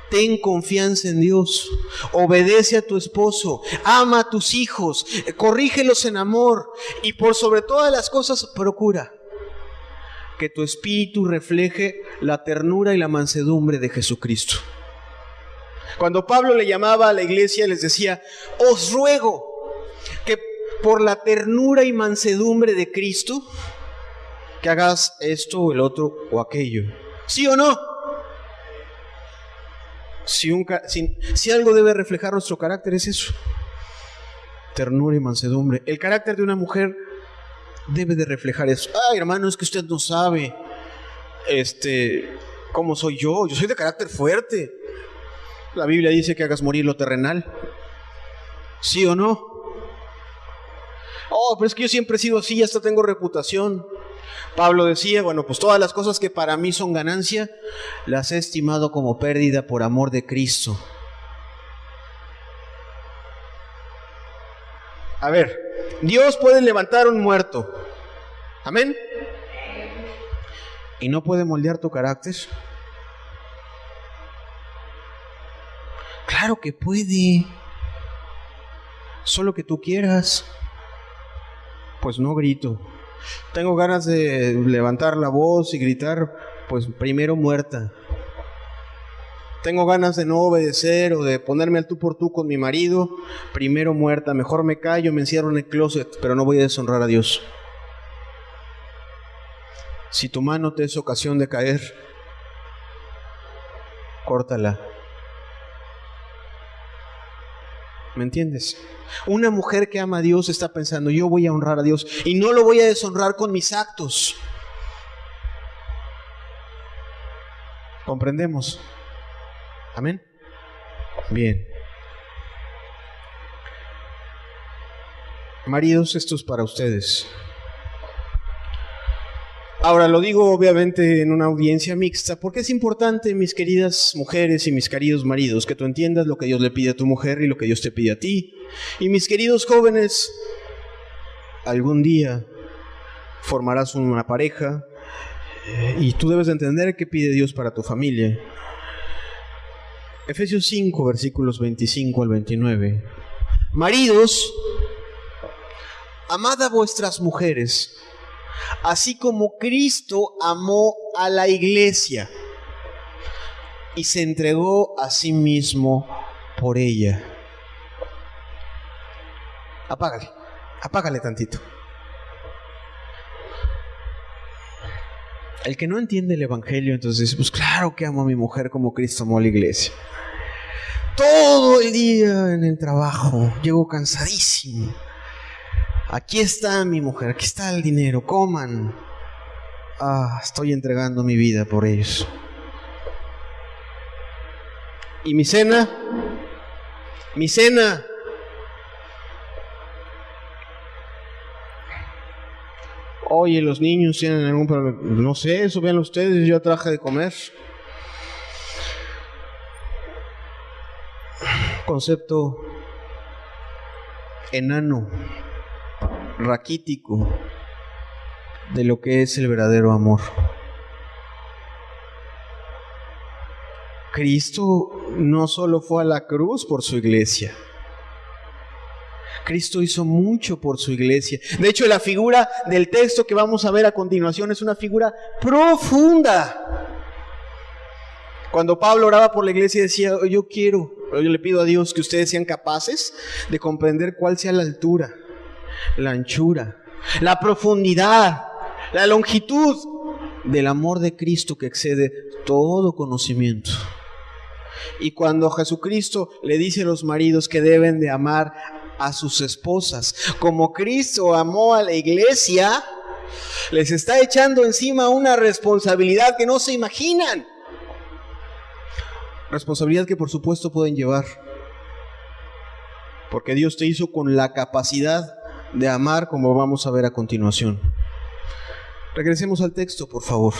Ten confianza en Dios, obedece a tu esposo, ama a tus hijos, corrígelos en amor y por sobre todas las cosas procura que tu espíritu refleje la ternura y la mansedumbre de Jesucristo. Cuando Pablo le llamaba a la iglesia, les decía: os ruego que por la ternura y mansedumbre de Cristo, que hagas esto o el otro o aquello. ¿Sí o no? Si algo debe reflejar nuestro carácter es eso: ternura y mansedumbre. El carácter de una mujer debe de reflejar eso. Ay, hermano, es que usted no sabe cómo soy yo. Yo soy de carácter fuerte. La Biblia dice que hagas morir lo terrenal. ¿Sí o no? Oh, pero es que yo siempre he sido así, hasta tengo reputación. Pablo decía: bueno, pues todas las cosas que para mí son ganancia, las he estimado como pérdida por amor de Cristo. A ver, Dios puede levantar un muerto. Amén. ¿Y no puede moldear tu carácter? Claro que puede. Solo que tú quieras. Pues no grito. Tengo ganas de levantar la voz y gritar, pues primero muerta. Tengo ganas de no obedecer o de ponerme al tú por tú con mi marido, primero muerta. Mejor me callo, me encierro en el closet, pero no voy a deshonrar a Dios. Si tu mano te es ocasión de caer, córtala. ¿Me entiendes? Una mujer que ama a Dios está pensando: yo voy a honrar a Dios y no lo voy a deshonrar con mis actos. ¿Comprendemos? ¿Amén? Bien. Maridos, esto es para ustedes. Ahora lo digo obviamente en una audiencia mixta, porque es importante, mis queridas mujeres y mis queridos maridos, que tú entiendas lo que Dios le pide a tu mujer y lo que Dios te pide a ti. Y mis queridos jóvenes, algún día formarás una pareja y tú debes de entender qué pide Dios para tu familia. Efesios 5, versículos 25 al 29. Maridos, amad a vuestras mujeres, así como Cristo amó a la iglesia y se entregó a sí mismo por ella. Apágale. Apágale tantito. El que no entiende el evangelio, entonces dice, pues claro que amo a mi mujer como Cristo amó a la iglesia. Todo el día en el trabajo, llego cansadísimo. Aquí está mi mujer, aquí está el dinero, coman. Estoy entregando mi vida por ellos. ¿Y mi cena? Mi cena. Oye, los niños tienen algún problema. No sé, eso véanlo ustedes, yo traje de comer. Concepto enano, raquítico de lo que es el verdadero amor. Cristo no solo fue a la cruz por su iglesia. Cristo hizo mucho por su iglesia. De hecho, la figura del texto que vamos a ver a continuación es una figura profunda. Cuando Pablo oraba por la iglesia decía, yo le pido a Dios que ustedes sean capaces de comprender cuál sea la altura, la anchura, la profundidad, la longitud del amor de Cristo que excede todo conocimiento. Y cuando Jesucristo le dice a los maridos que deben de amar a sus esposas como Cristo amó a la iglesia, les está echando encima una responsabilidad que no se imaginan. Responsabilidad que por supuesto pueden llevar, porque Dios te hizo con la capacidad de amar, como vamos a ver a continuación. Regresemos al texto, por favor.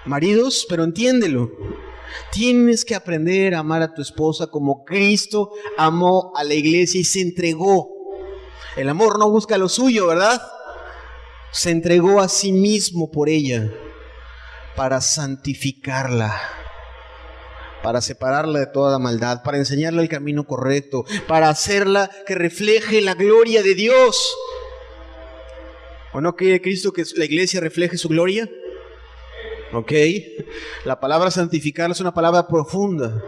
Maridos, pero entiéndelo. Tienes que aprender a amar a tu esposa como Cristo amó a la iglesia y se entregó. El amor no busca lo suyo, ¿verdad? Se entregó a sí mismo por ella para santificarla, para separarla de toda maldad, para enseñarle el camino correcto, para hacerla que refleje la gloria de Dios. ¿O no quiere Cristo que la iglesia refleje su gloria? ¿Ok? La palabra santificar es una palabra profunda,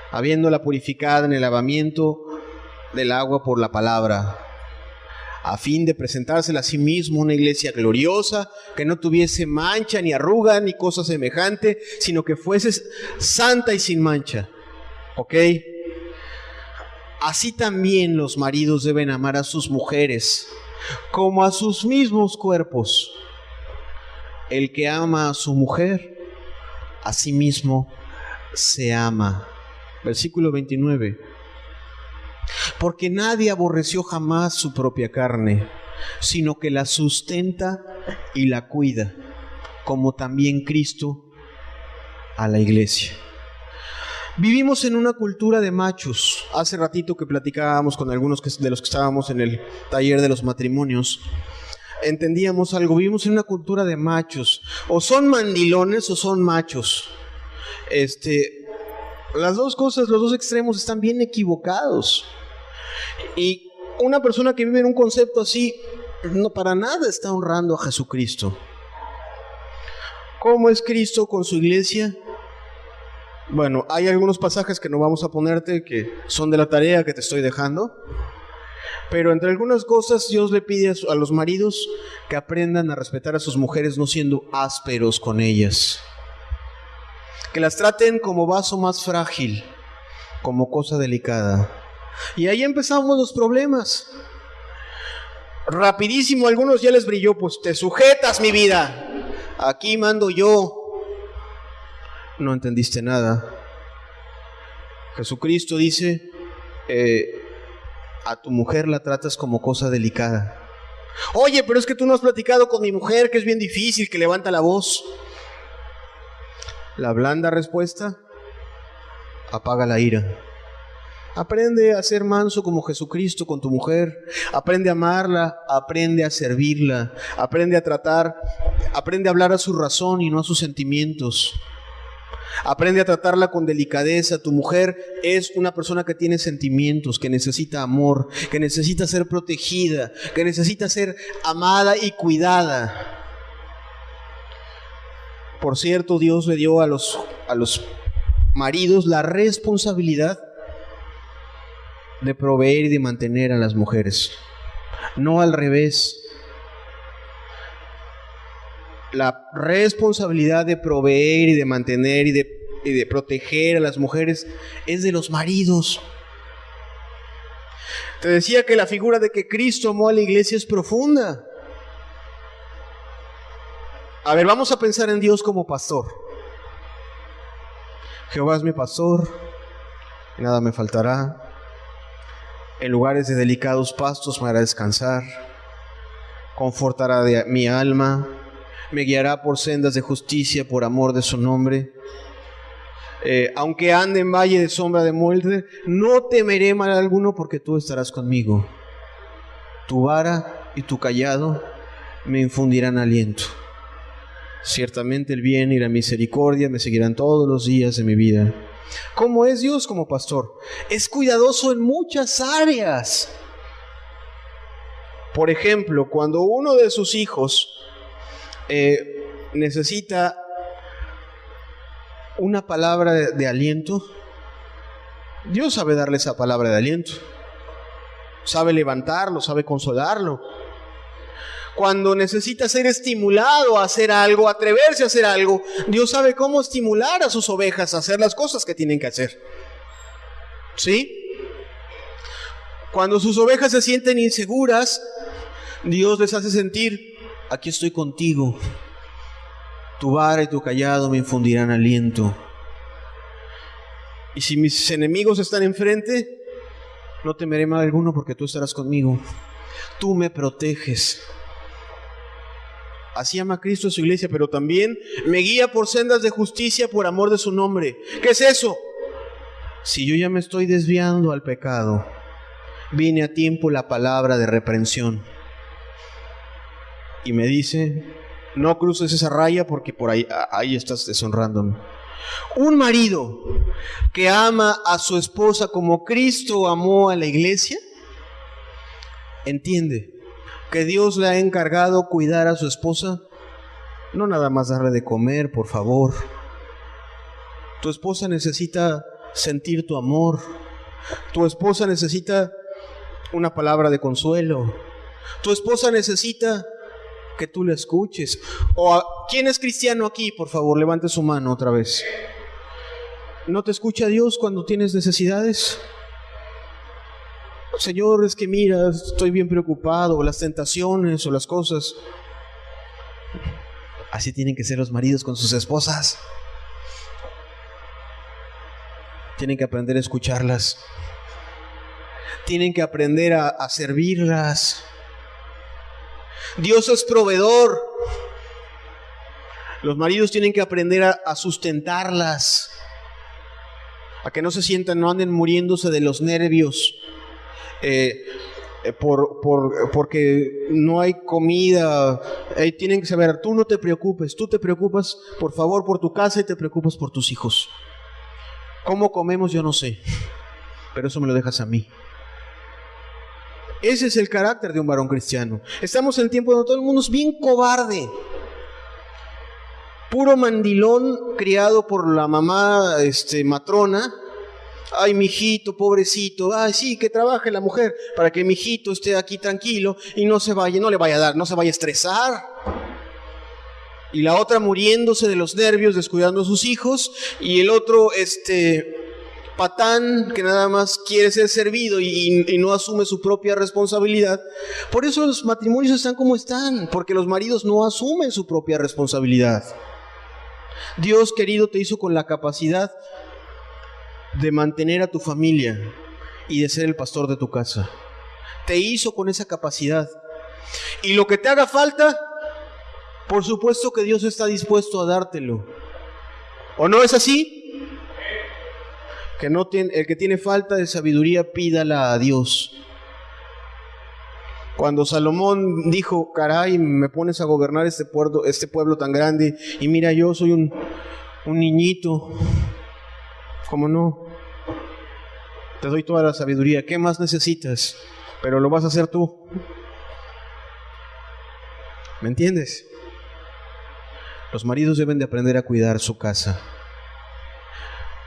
habiéndola purificada en el lavamiento del agua por la palabra, a fin de presentársela a sí mismo una iglesia gloriosa, que no tuviese mancha, ni arruga, ni cosa semejante, sino que fuese santa y sin mancha. ¿Ok? Así también los maridos deben amar a sus mujeres como a sus mismos cuerpos. El que ama a su mujer, a sí mismo se ama. Versículo 29. Porque nadie aborreció jamás su propia carne, sino que la sustenta y la cuida, como también Cristo a la iglesia. Vivimos en una cultura de machos. Hace ratito que platicábamos con algunos de los que estábamos en el taller de los matrimonios, entendíamos algo. Vivimos en una cultura de machos. O son mandilones o son machos. Las dos cosas, los dos extremos están bien equivocados. Y una persona que vive en un concepto así, no para nada está honrando a Jesucristo. ¿Cómo es Cristo con su iglesia? Bueno, hay algunos pasajes que no vamos a ponerte, que son de la tarea que te estoy dejando. Pero entre algunas cosas Dios le pide a los maridos que aprendan a respetar a sus mujeres no siendo ásperos con ellas. Que las traten como vaso más frágil, como cosa delicada. Y ahí empezamos los problemas. Rapidísimo, a algunos ya les brilló, pues te sujetas, mi vida. Aquí mando yo. No entendiste nada. Jesucristo dice, a tu mujer la tratas como cosa delicada. Oye, pero es que tú no has platicado con mi mujer, que es bien difícil, que levanta la voz. La blanda respuesta apaga la ira. Aprende a ser manso como Jesucristo con tu mujer. Aprende a amarla, aprende a servirla, aprende a hablar a su razón y no a sus sentimientos. Aprende a tratarla con delicadeza. Tu mujer es una persona que tiene sentimientos, que necesita amor, que necesita ser protegida, que necesita ser amada y cuidada. Por cierto, Dios le dio a los maridos la responsabilidad de proveer y de mantener a las mujeres, no al revés. La responsabilidad de proveer y de mantener y de proteger a las mujeres es de los maridos. Te decía que la figura de que Cristo amó a la iglesia es profunda. A ver, vamos a pensar en Dios como pastor. Jehová es mi pastor, nada me faltará. En lugares de delicados pastos me hará descansar. Confortará mi alma. Me guiará por sendas de justicia por amor de su nombre. Aunque ande en valle de sombra de muerte, no temeré mal alguno, porque tú estarás conmigo. Tu vara y tu cayado me infundirán aliento. Ciertamente el bien y la misericordia me seguirán todos los días de mi vida. ¿Cómo es Dios como pastor? Es cuidadoso en muchas áreas. Por ejemplo, cuando uno de sus hijos necesita una palabra de aliento, Dios sabe darle esa palabra de aliento, sabe levantarlo, sabe consolarlo. Cuando necesita ser estimulado a hacer algo, atreverse a hacer algo, Dios sabe cómo estimular a sus ovejas a hacer las cosas que tienen que hacer. ¿Sí? Cuando sus ovejas se sienten inseguras, Dios les hace sentir: aquí estoy contigo. Tu vara y tu cayado me infundirán aliento. Y si mis enemigos están enfrente, no temeré mal alguno, porque tú estarás conmigo. Tú me proteges. Así ama Cristo a su iglesia, pero también me guía por sendas de justicia por amor de su nombre. ¿Qué es eso? Si yo ya me estoy desviando al pecado, viene a tiempo la palabra de reprensión y me dice: no cruces esa raya, porque por ahí estás deshonrándome. Un marido que ama a su esposa como Cristo amó a la iglesia, entiende que Dios le ha encargado cuidar a su esposa, no nada más darle de comer, por favor. Tu esposa necesita sentir tu amor. Tu esposa necesita una palabra de consuelo. Tu esposa necesita que tú la escuches. ¿Quién es cristiano aquí? Por favor, levante su mano otra vez. ¿No te escucha Dios cuando tienes necesidades? Señor, es que mira, estoy bien preocupado, o las tentaciones, o las cosas. Así tienen que ser los maridos con sus esposas. Tienen que aprender a escucharlas. Tienen que aprender a servirlas. Dios es proveedor. Los maridos tienen que aprender a sustentarlas, a que no se sientan, no anden muriéndose de los nervios, porque no hay comida. Tienen que saber: tú no te preocupes, tú te preocupas por favor por tu casa y te preocupas por tus hijos. ¿Cómo comemos? Yo no sé, pero eso me lo dejas a mí. Ese es el carácter de un varón cristiano. Estamos en el tiempo donde todo el mundo es bien cobarde, puro mandilón, criado por la mamá matrona. Ay, mijito, pobrecito. Ay, sí, que trabaje la mujer para que mi hijito esté aquí tranquilo y no se vaya a estresar. Y la otra muriéndose de los nervios, descuidando a sus hijos, y el otro patán que nada más quiere ser servido y no asume su propia responsabilidad. Por eso los matrimonios están como están, porque los maridos no asumen su propia responsabilidad. Dios, querido, te hizo con la capacidad de mantener a tu familia y de ser el pastor de tu casa. Te hizo con esa capacidad. Y lo que te haga falta, por supuesto que Dios está dispuesto a dártelo. ¿O no es así? El que tiene falta de sabiduría, pídala a Dios. Cuando Salomón dijo: caray, me pones a gobernar este pueblo tan grande, y mira, yo soy un niñito. ¿Cómo no? Te doy toda la sabiduría. ¿Qué más necesitas? Pero lo vas a hacer tú. ¿Me entiendes? Los maridos deben de aprender a cuidar su casa.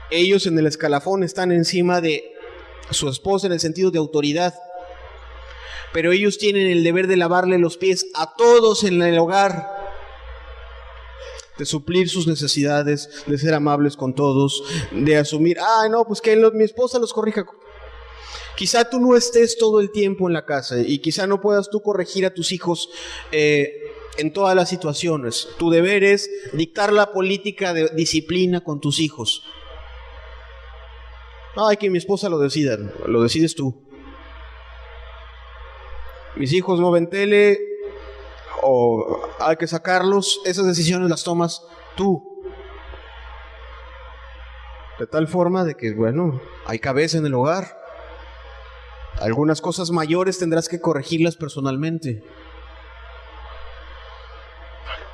Ellos en el escalafón están encima de su esposa en el sentido de autoridad, pero ellos tienen el deber de lavarle los pies a todos en el hogar, de suplir sus necesidades, de ser amables con todos, de asumir, no, pues que mi esposa los corrija. Quizá tú no estés todo el tiempo en la casa y quizá no puedas tú corregir a tus hijos en todas las situaciones. Tu deber es dictar la política de disciplina con tus hijos. Ay, que mi esposa lo decida, lo decides tú. Mis hijos no ven tele o hay que sacarlos, esas decisiones las tomas tú. De tal forma de que, bueno, hay cabeza en el hogar. Algunas cosas mayores tendrás que corregirlas personalmente.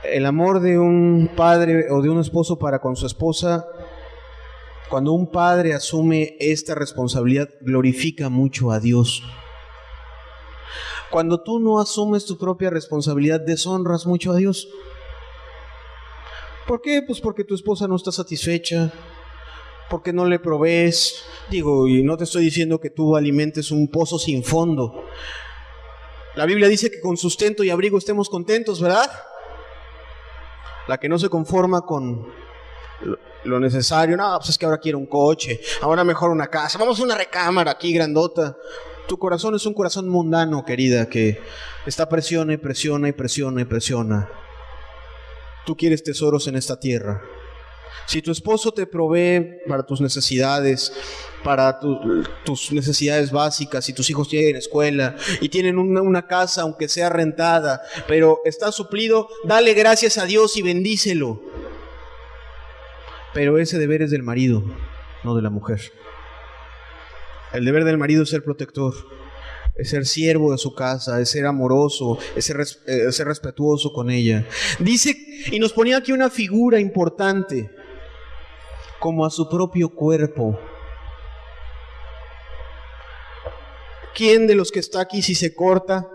El amor de un padre o de un esposo para con su esposa, cuando un padre asume esta responsabilidad, glorifica mucho a Dios. Cuando tú no asumes tu propia responsabilidad, deshonras mucho a Dios. ¿Por qué? Pues porque tu esposa no está satisfecha, porque no le provees. Digo, y no te estoy diciendo que tú alimentes un pozo sin fondo. La Biblia dice que con sustento y abrigo estemos contentos, ¿verdad? La que no se conforma con lo necesario, no, pues es que ahora quiero un coche, ahora mejor una casa, vamos a una recámara aquí grandota. Tu corazón es un corazón mundano, querida, que está presiona y presiona y presiona y presiona. Tú quieres tesoros en esta tierra. Si tu esposo te provee para tus necesidades, para tus necesidades básicas, y tus hijos tienen escuela y tienen una casa, aunque sea rentada, pero está suplido, dale gracias a Dios y bendícelo. Pero ese deber es del marido, no de la mujer. El deber del marido es ser protector, es ser siervo de su casa, es ser amoroso, es ser respetuoso con ella. Dice, y nos ponía aquí una figura importante, como a su propio cuerpo. ¿Quién de los que está aquí, si se corta,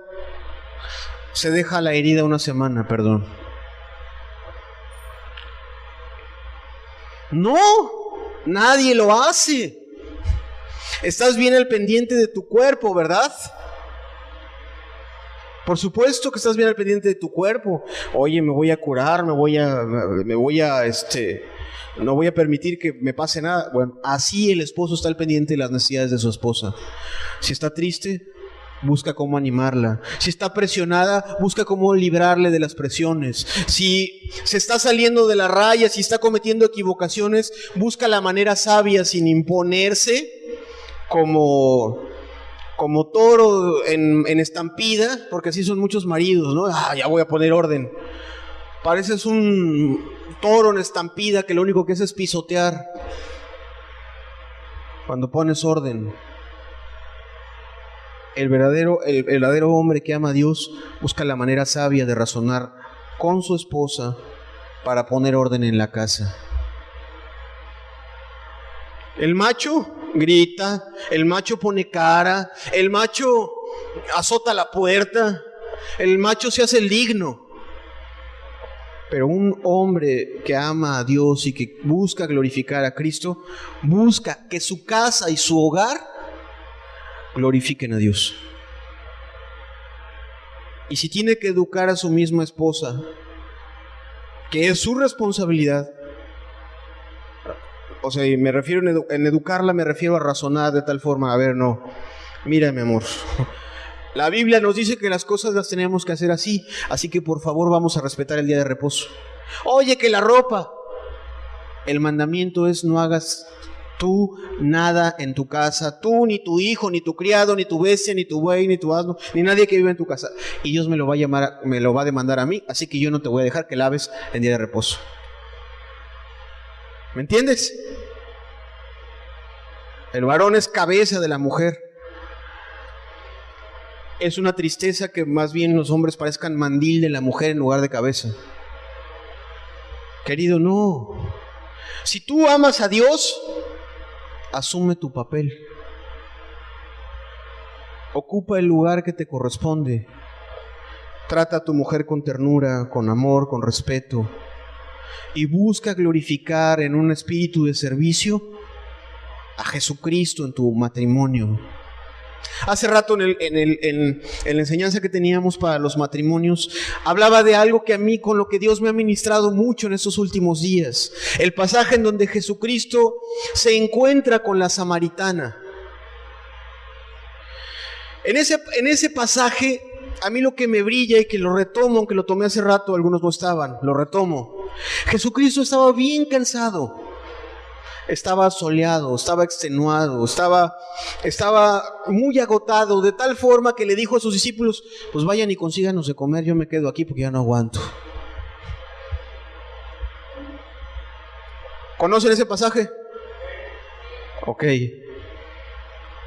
se deja la herida una semana, perdón? No, nadie lo hace. Estás bien al pendiente de tu cuerpo, ¿verdad? Por supuesto que estás bien al pendiente de tu cuerpo. Oye, me voy a curar, no voy a permitir que me pase nada. Bueno, así el esposo está al pendiente de las necesidades de su esposa. Si está triste, busca cómo animarla. Si está presionada, busca cómo librarle de las presiones. Si se está saliendo de la raya, si está cometiendo equivocaciones, busca la manera sabia sin imponerse como toro en estampida, porque así son muchos maridos, ¿no? Ya voy a poner orden. Pareces un toro en estampida que lo único que hace es pisotear. Cuando pones orden, el verdadero hombre que ama a Dios busca la manera sabia de razonar con su esposa para poner orden en la casa. El macho grita, el macho pone cara, el macho azota la puerta, el macho se hace el digno. Pero un hombre que ama a Dios y que busca glorificar a Cristo, busca que su casa y su hogar glorifiquen a Dios. Y si tiene que educar a su misma esposa, que es su responsabilidad, o sea, me refiero en educarla, me refiero a razonar de tal forma, a ver, no, mira mi amor, la Biblia nos dice que las cosas las tenemos que hacer así, así que por favor vamos a respetar el día de reposo. Oye, que la ropa, el mandamiento es no hagas tú nada en tu casa, tú, ni tu hijo, ni tu criado, ni tu bestia, ni tu buey, ni tu asno, ni nadie que vive en tu casa. Y Dios me lo va a demandar a mí, así que yo no te voy a dejar que laves en día de reposo. ¿Me entiendes? El varón es cabeza de la mujer. Es una tristeza que más bien los hombres parezcan mandil de la mujer en lugar de cabeza. Querido, no. Si tú amas a Dios, asume tu papel. Ocupa el lugar que te corresponde. Trata a tu mujer con ternura, con amor, con respeto. Y busca glorificar en un espíritu de servicio a Jesucristo en tu matrimonio. Hace rato en la enseñanza que teníamos para los matrimonios, hablaba de algo que a mí, con lo que Dios me ha ministrado mucho en estos últimos días. El pasaje en donde Jesucristo se encuentra con la samaritana. En ese pasaje, a mí lo que me brilla y que lo retomo, aunque lo tomé hace rato, algunos no estaban, lo retomo. Jesucristo estaba bien cansado. Estaba soleado, estaba extenuado, estaba muy agotado, de tal forma que le dijo a sus discípulos: pues vayan y consíganos de comer, yo me quedo aquí porque ya no aguanto. ¿Conocen ese pasaje? Ok.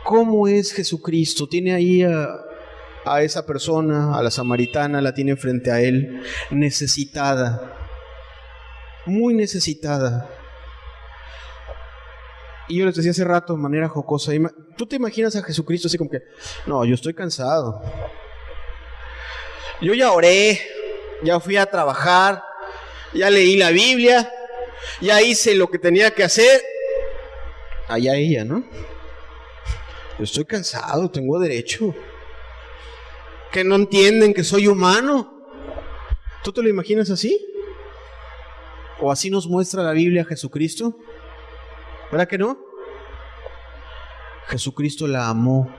¿Cómo es Jesucristo? Tiene ahí a esa persona, a la samaritana, la tiene frente a él, necesitada, muy necesitada. Y yo les decía hace rato de manera jocosa, ¿tú te imaginas a Jesucristo así como que: no, yo estoy cansado, yo ya oré, ya fui a trabajar, ya leí la Biblia, ya hice lo que tenía que hacer? Allá ella, ¿no? Yo estoy cansado, tengo derecho. ¿Que no entienden que soy humano? ¿Tú te lo imaginas así? ¿O así nos muestra la Biblia a Jesucristo? ¿Verdad que no? Jesucristo la amó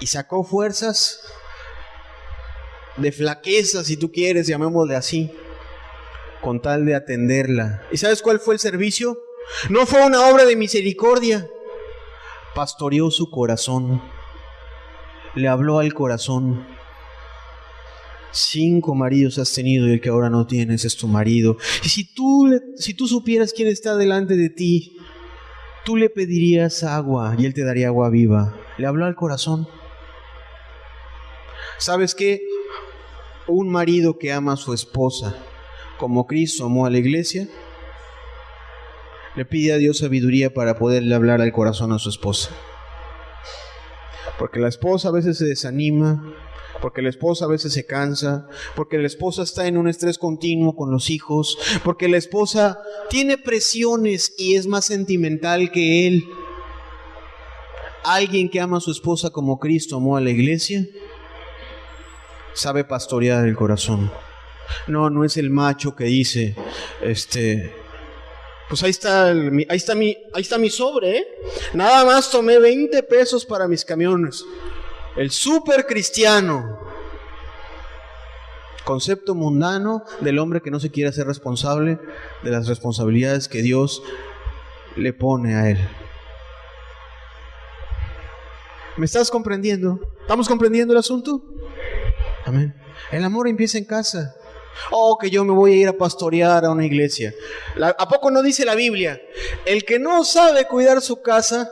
y sacó fuerzas de flaqueza, si tú quieres, llamémosle así, con tal de atenderla. ¿Y sabes cuál fue el servicio? No fue una obra de misericordia. Pastoreó su corazón, le habló al corazón. 5 maridos has tenido y el que ahora no tienes es tu marido. Y si tú supieras quién está delante de ti, tú le pedirías agua y él te daría agua viva. Le habló al corazón. ¿Sabes qué? Un marido que ama a su esposa como Cristo amó a la iglesia, le pide a Dios sabiduría para poderle hablar al corazón a su esposa. Porque la esposa a veces se desanima, porque la esposa a veces se cansa, porque la esposa está en un estrés continuo con los hijos, porque la esposa tiene presiones y es más sentimental que él. Alguien que ama a su esposa como Cristo amó a la iglesia, sabe pastorear el corazón. No es el macho que dice, pues ahí está mi sobre, ¿eh? Nada más tomé 20 pesos para mis camiones. El súper cristiano. Concepto mundano del hombre que no se quiere hacer responsable de las responsabilidades que Dios le pone a él. ¿Me estás comprendiendo? ¿Estamos comprendiendo el asunto? Amén. El amor empieza en casa. Oh, que yo me voy a ir a pastorear a una iglesia. ¿A poco no dice la Biblia? El que no sabe cuidar su casa,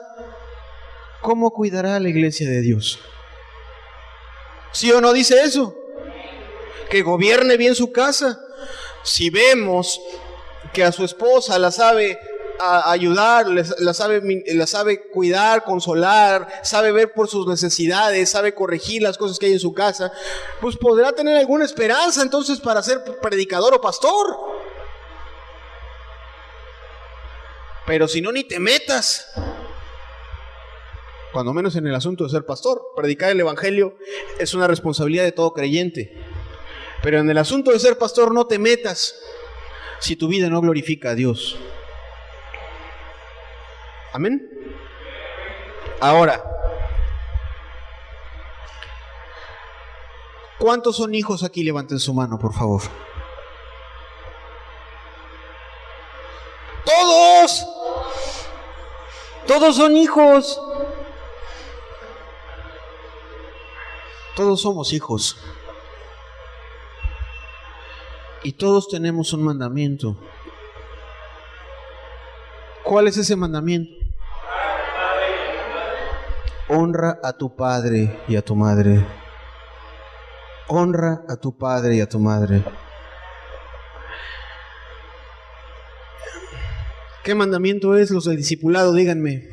¿cómo cuidará la iglesia de Dios? ¿Sí o no dice eso? Que gobierne bien su casa. Si vemos que a su esposa la sabe ayudar, la sabe cuidar, consolar, sabe ver por sus necesidades, sabe corregir las cosas que hay en su casa, pues podrá tener alguna esperanza entonces para ser predicador o pastor. Pero si no, ni te metas. Cuando menos en el asunto de ser pastor. Predicar el evangelio es una responsabilidad de todo creyente. Pero en el asunto de ser pastor no te metas si tu vida no glorifica a Dios. Amén. Ahora, ¿cuántos son hijos aquí? Levanten su mano, por favor. ¡Todos! ¡Todos son hijos! Todos somos hijos. Y todos tenemos un mandamiento. ¿Cuál es ese mandamiento? Honra a tu padre y a tu madre. Honra a tu padre y a tu madre. ¿Qué mandamiento es? Los del discipulado, díganme.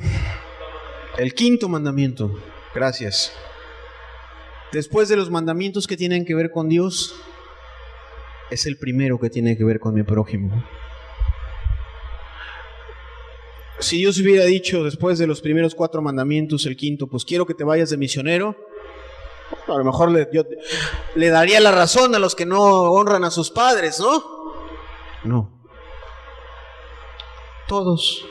El 5.º mandamiento. Gracias. Después de los mandamientos que tienen que ver con Dios, es el primero que tiene que ver con mi prójimo. Si Dios hubiera dicho después de los primeros 4 mandamientos, el quinto, pues quiero que te vayas de misionero, a lo mejor yo le daría la razón a los que no honran a sus padres, ¿no? No. Todos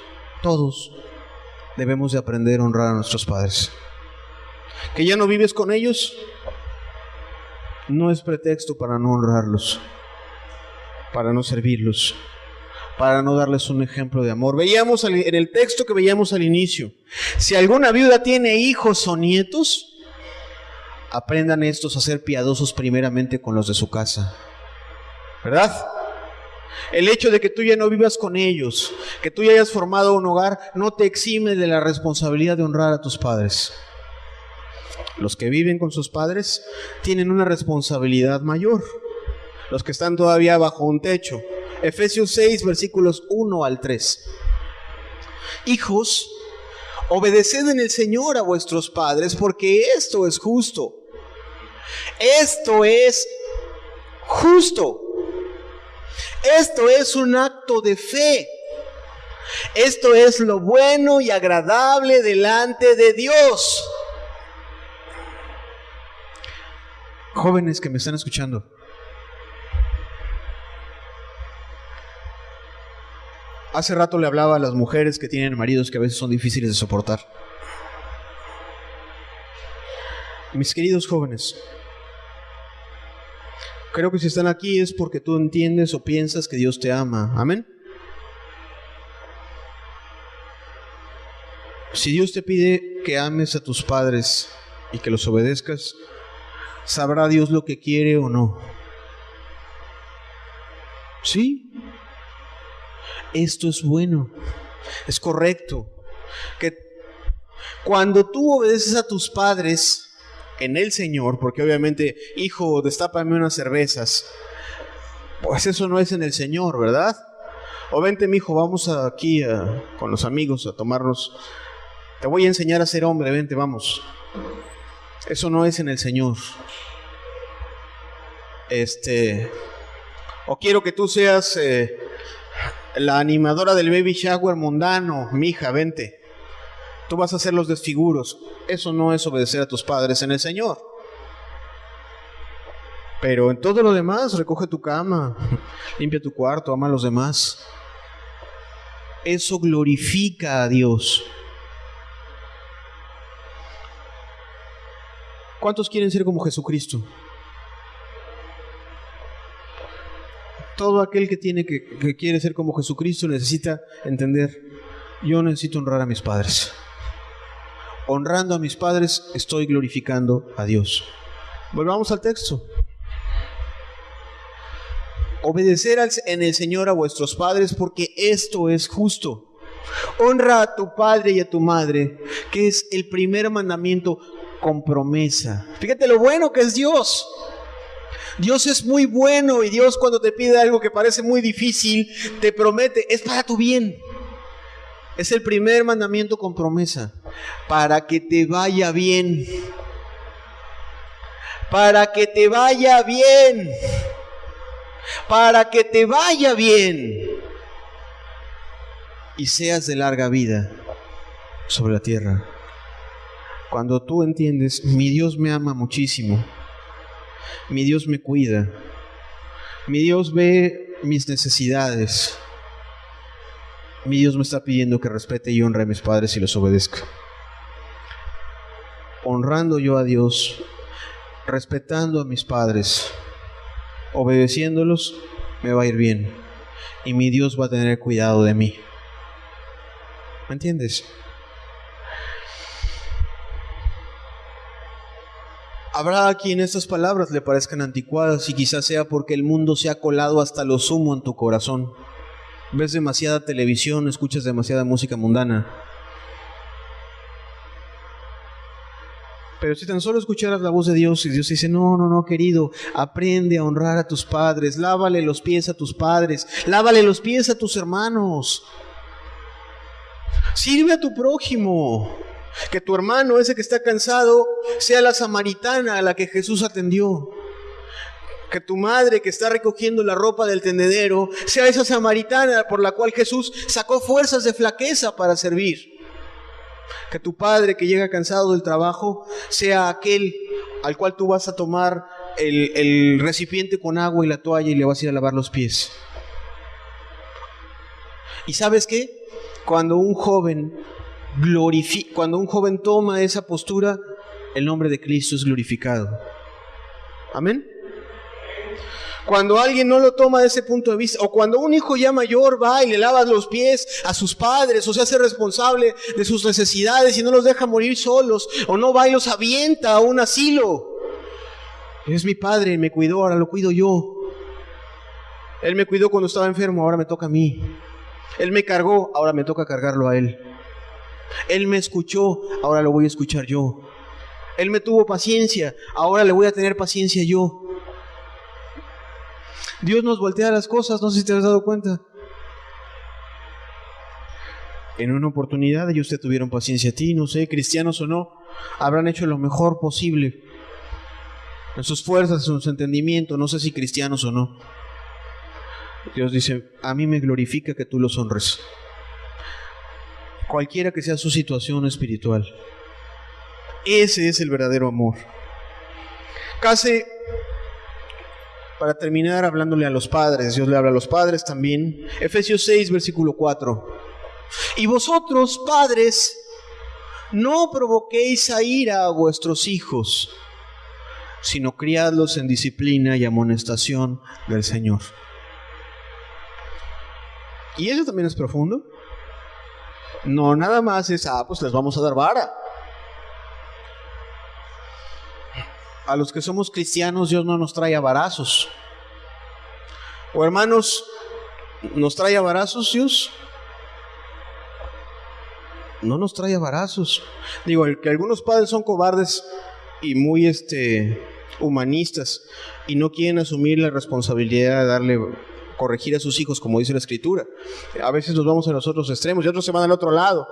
debemos de aprender a honrar a nuestros padres. Que ya no vives con ellos no es pretexto para no honrarlos, para no servirlos, para no darles un ejemplo de amor. Veíamos en el texto que veíamos al inicio, si alguna viuda tiene hijos o nietos, aprendan estos a ser piadosos primeramente con los de su casa, ¿verdad? El hecho de que tú ya no vivas con ellos, que tú ya hayas formado un hogar, no te exime de la responsabilidad de honrar a tus padres. Los que viven con sus padres tienen una responsabilidad mayor. Los que están todavía bajo un techo. Efesios 6, versículos 1 al 3. Hijos, obedeced en el Señor a vuestros padres, porque esto es justo. Esto es justo. Esto es un acto de fe. Esto es lo bueno y agradable delante de Dios. Jóvenes que me están escuchando, hace rato le hablaba a las mujeres que tienen maridos que a veces son difíciles de soportar. Mis queridos jóvenes, creo que si están aquí es porque tú entiendes o piensas que Dios te ama. ¿Amén? Si Dios te pide que ames a tus padres y que los obedezcas, ¿sabrá Dios lo que quiere o no? Sí. Esto es bueno, es correcto. Que cuando tú obedeces a tus padres en el Señor, porque obviamente, hijo, destápame unas cervezas, pues eso no es en el Señor, ¿verdad? O vente, mijo, vamos aquí con los amigos a tomarnos. Te voy a enseñar a ser hombre, vente, vamos. Eso no es en el Señor. O quiero que tú seas la animadora del baby shower mundano, mija, vente. Tú vas a hacer los desfiguros. Eso no es obedecer a tus padres en el Señor. Pero en todo lo demás, recoge tu cama, limpia tu cuarto, ama a los demás. Eso glorifica a Dios. ¿Cuántos quieren ser como Jesucristo? Todo aquel que quiere ser como Jesucristo necesita entender, yo necesito honrar a mis padres. Honrando a mis padres estoy glorificando a Dios. Volvamos al texto. Obedecer en el Señor a vuestros padres, porque esto es justo. Honra a tu padre y a tu madre, que es el primer mandamiento con promesa. Fíjate lo bueno que es Dios. Dios es muy bueno y Dios, cuando te pide algo que parece muy difícil, te promete, es para tu bien. Es el primer mandamiento con promesa, para que te vaya bien. Para que te vaya bien. Para que te vaya bien. Y seas de larga vida sobre la tierra. Cuando tú entiendes, mi Dios me ama muchísimo. Mi Dios me cuida. Mi Dios ve mis necesidades. Mi Dios me está pidiendo que respete y honre a mis padres y los obedezca. Honrando yo a Dios, respetando a mis padres, obedeciéndolos, me va a ir bien. Y mi Dios va a tener cuidado de mí. ¿Me entiendes? Habrá a quien estas palabras le parezcan anticuadas y quizás sea porque el mundo se ha colado hasta lo sumo en tu corazón. Ves demasiada televisión, escuchas demasiada música mundana. Pero si tan solo escucharas la voz de Dios y Dios dice, no, querido, aprende a honrar a tus padres, lávale los pies a tus padres, lávale los pies a tus hermanos. Sirve a tu prójimo. Que tu hermano, ese que está cansado, sea la samaritana a la que Jesús atendió. Que tu madre que está recogiendo la ropa del tendedero sea esa samaritana por la cual Jesús sacó fuerzas de flaqueza para servir. Que tu padre que llega cansado del trabajo sea aquel al cual tú vas a tomar el recipiente con agua y la toalla y le vas a ir a lavar los pies. ¿Y sabes qué? Cuando un joven toma esa postura, el nombre de Cristo es glorificado. Amén. Cuando alguien no lo toma de ese punto de vista, o cuando un hijo ya mayor va y le lava los pies a sus padres, o se hace responsable de sus necesidades y no los deja morir solos, o no va y los avienta a un asilo. Es mi padre, me cuidó, ahora lo cuido yo. Él me cuidó cuando estaba enfermo, ahora me toca a mí. Él me cargó, ahora me toca cargarlo a él. Él me escuchó, ahora lo voy a escuchar yo. Él me tuvo paciencia, ahora le voy a tener paciencia yo. Dios nos voltea las cosas, no sé si te has dado cuenta. En una oportunidad ellos te tuvieron paciencia a ti, no sé, cristianos o no, habrán hecho lo mejor posible en sus fuerzas, en su entendimiento, no sé si cristianos o no. Dios dice, a mí me glorifica que tú los honres. Cualquiera que sea su situación espiritual. Ese es el verdadero amor. Casi para terminar hablándole a los padres, Dios le habla a los padres también. Efesios 6, versículo 4. Y vosotros, padres, no provoquéis a ira a vuestros hijos, sino criadlos en disciplina y amonestación del Señor. Y eso también es profundo. No nada más es, pues les vamos a dar vara. A los que somos cristianos, Dios no nos trae a varazos. O hermanos, ¿nos trae a varazos Dios? No nos trae a varazos. Digo, que algunos padres son cobardes y muy humanistas y no quieren asumir la responsabilidad de corregir a sus hijos, como dice la Escritura. A veces nos vamos a los otros extremos y otros se van al otro lado.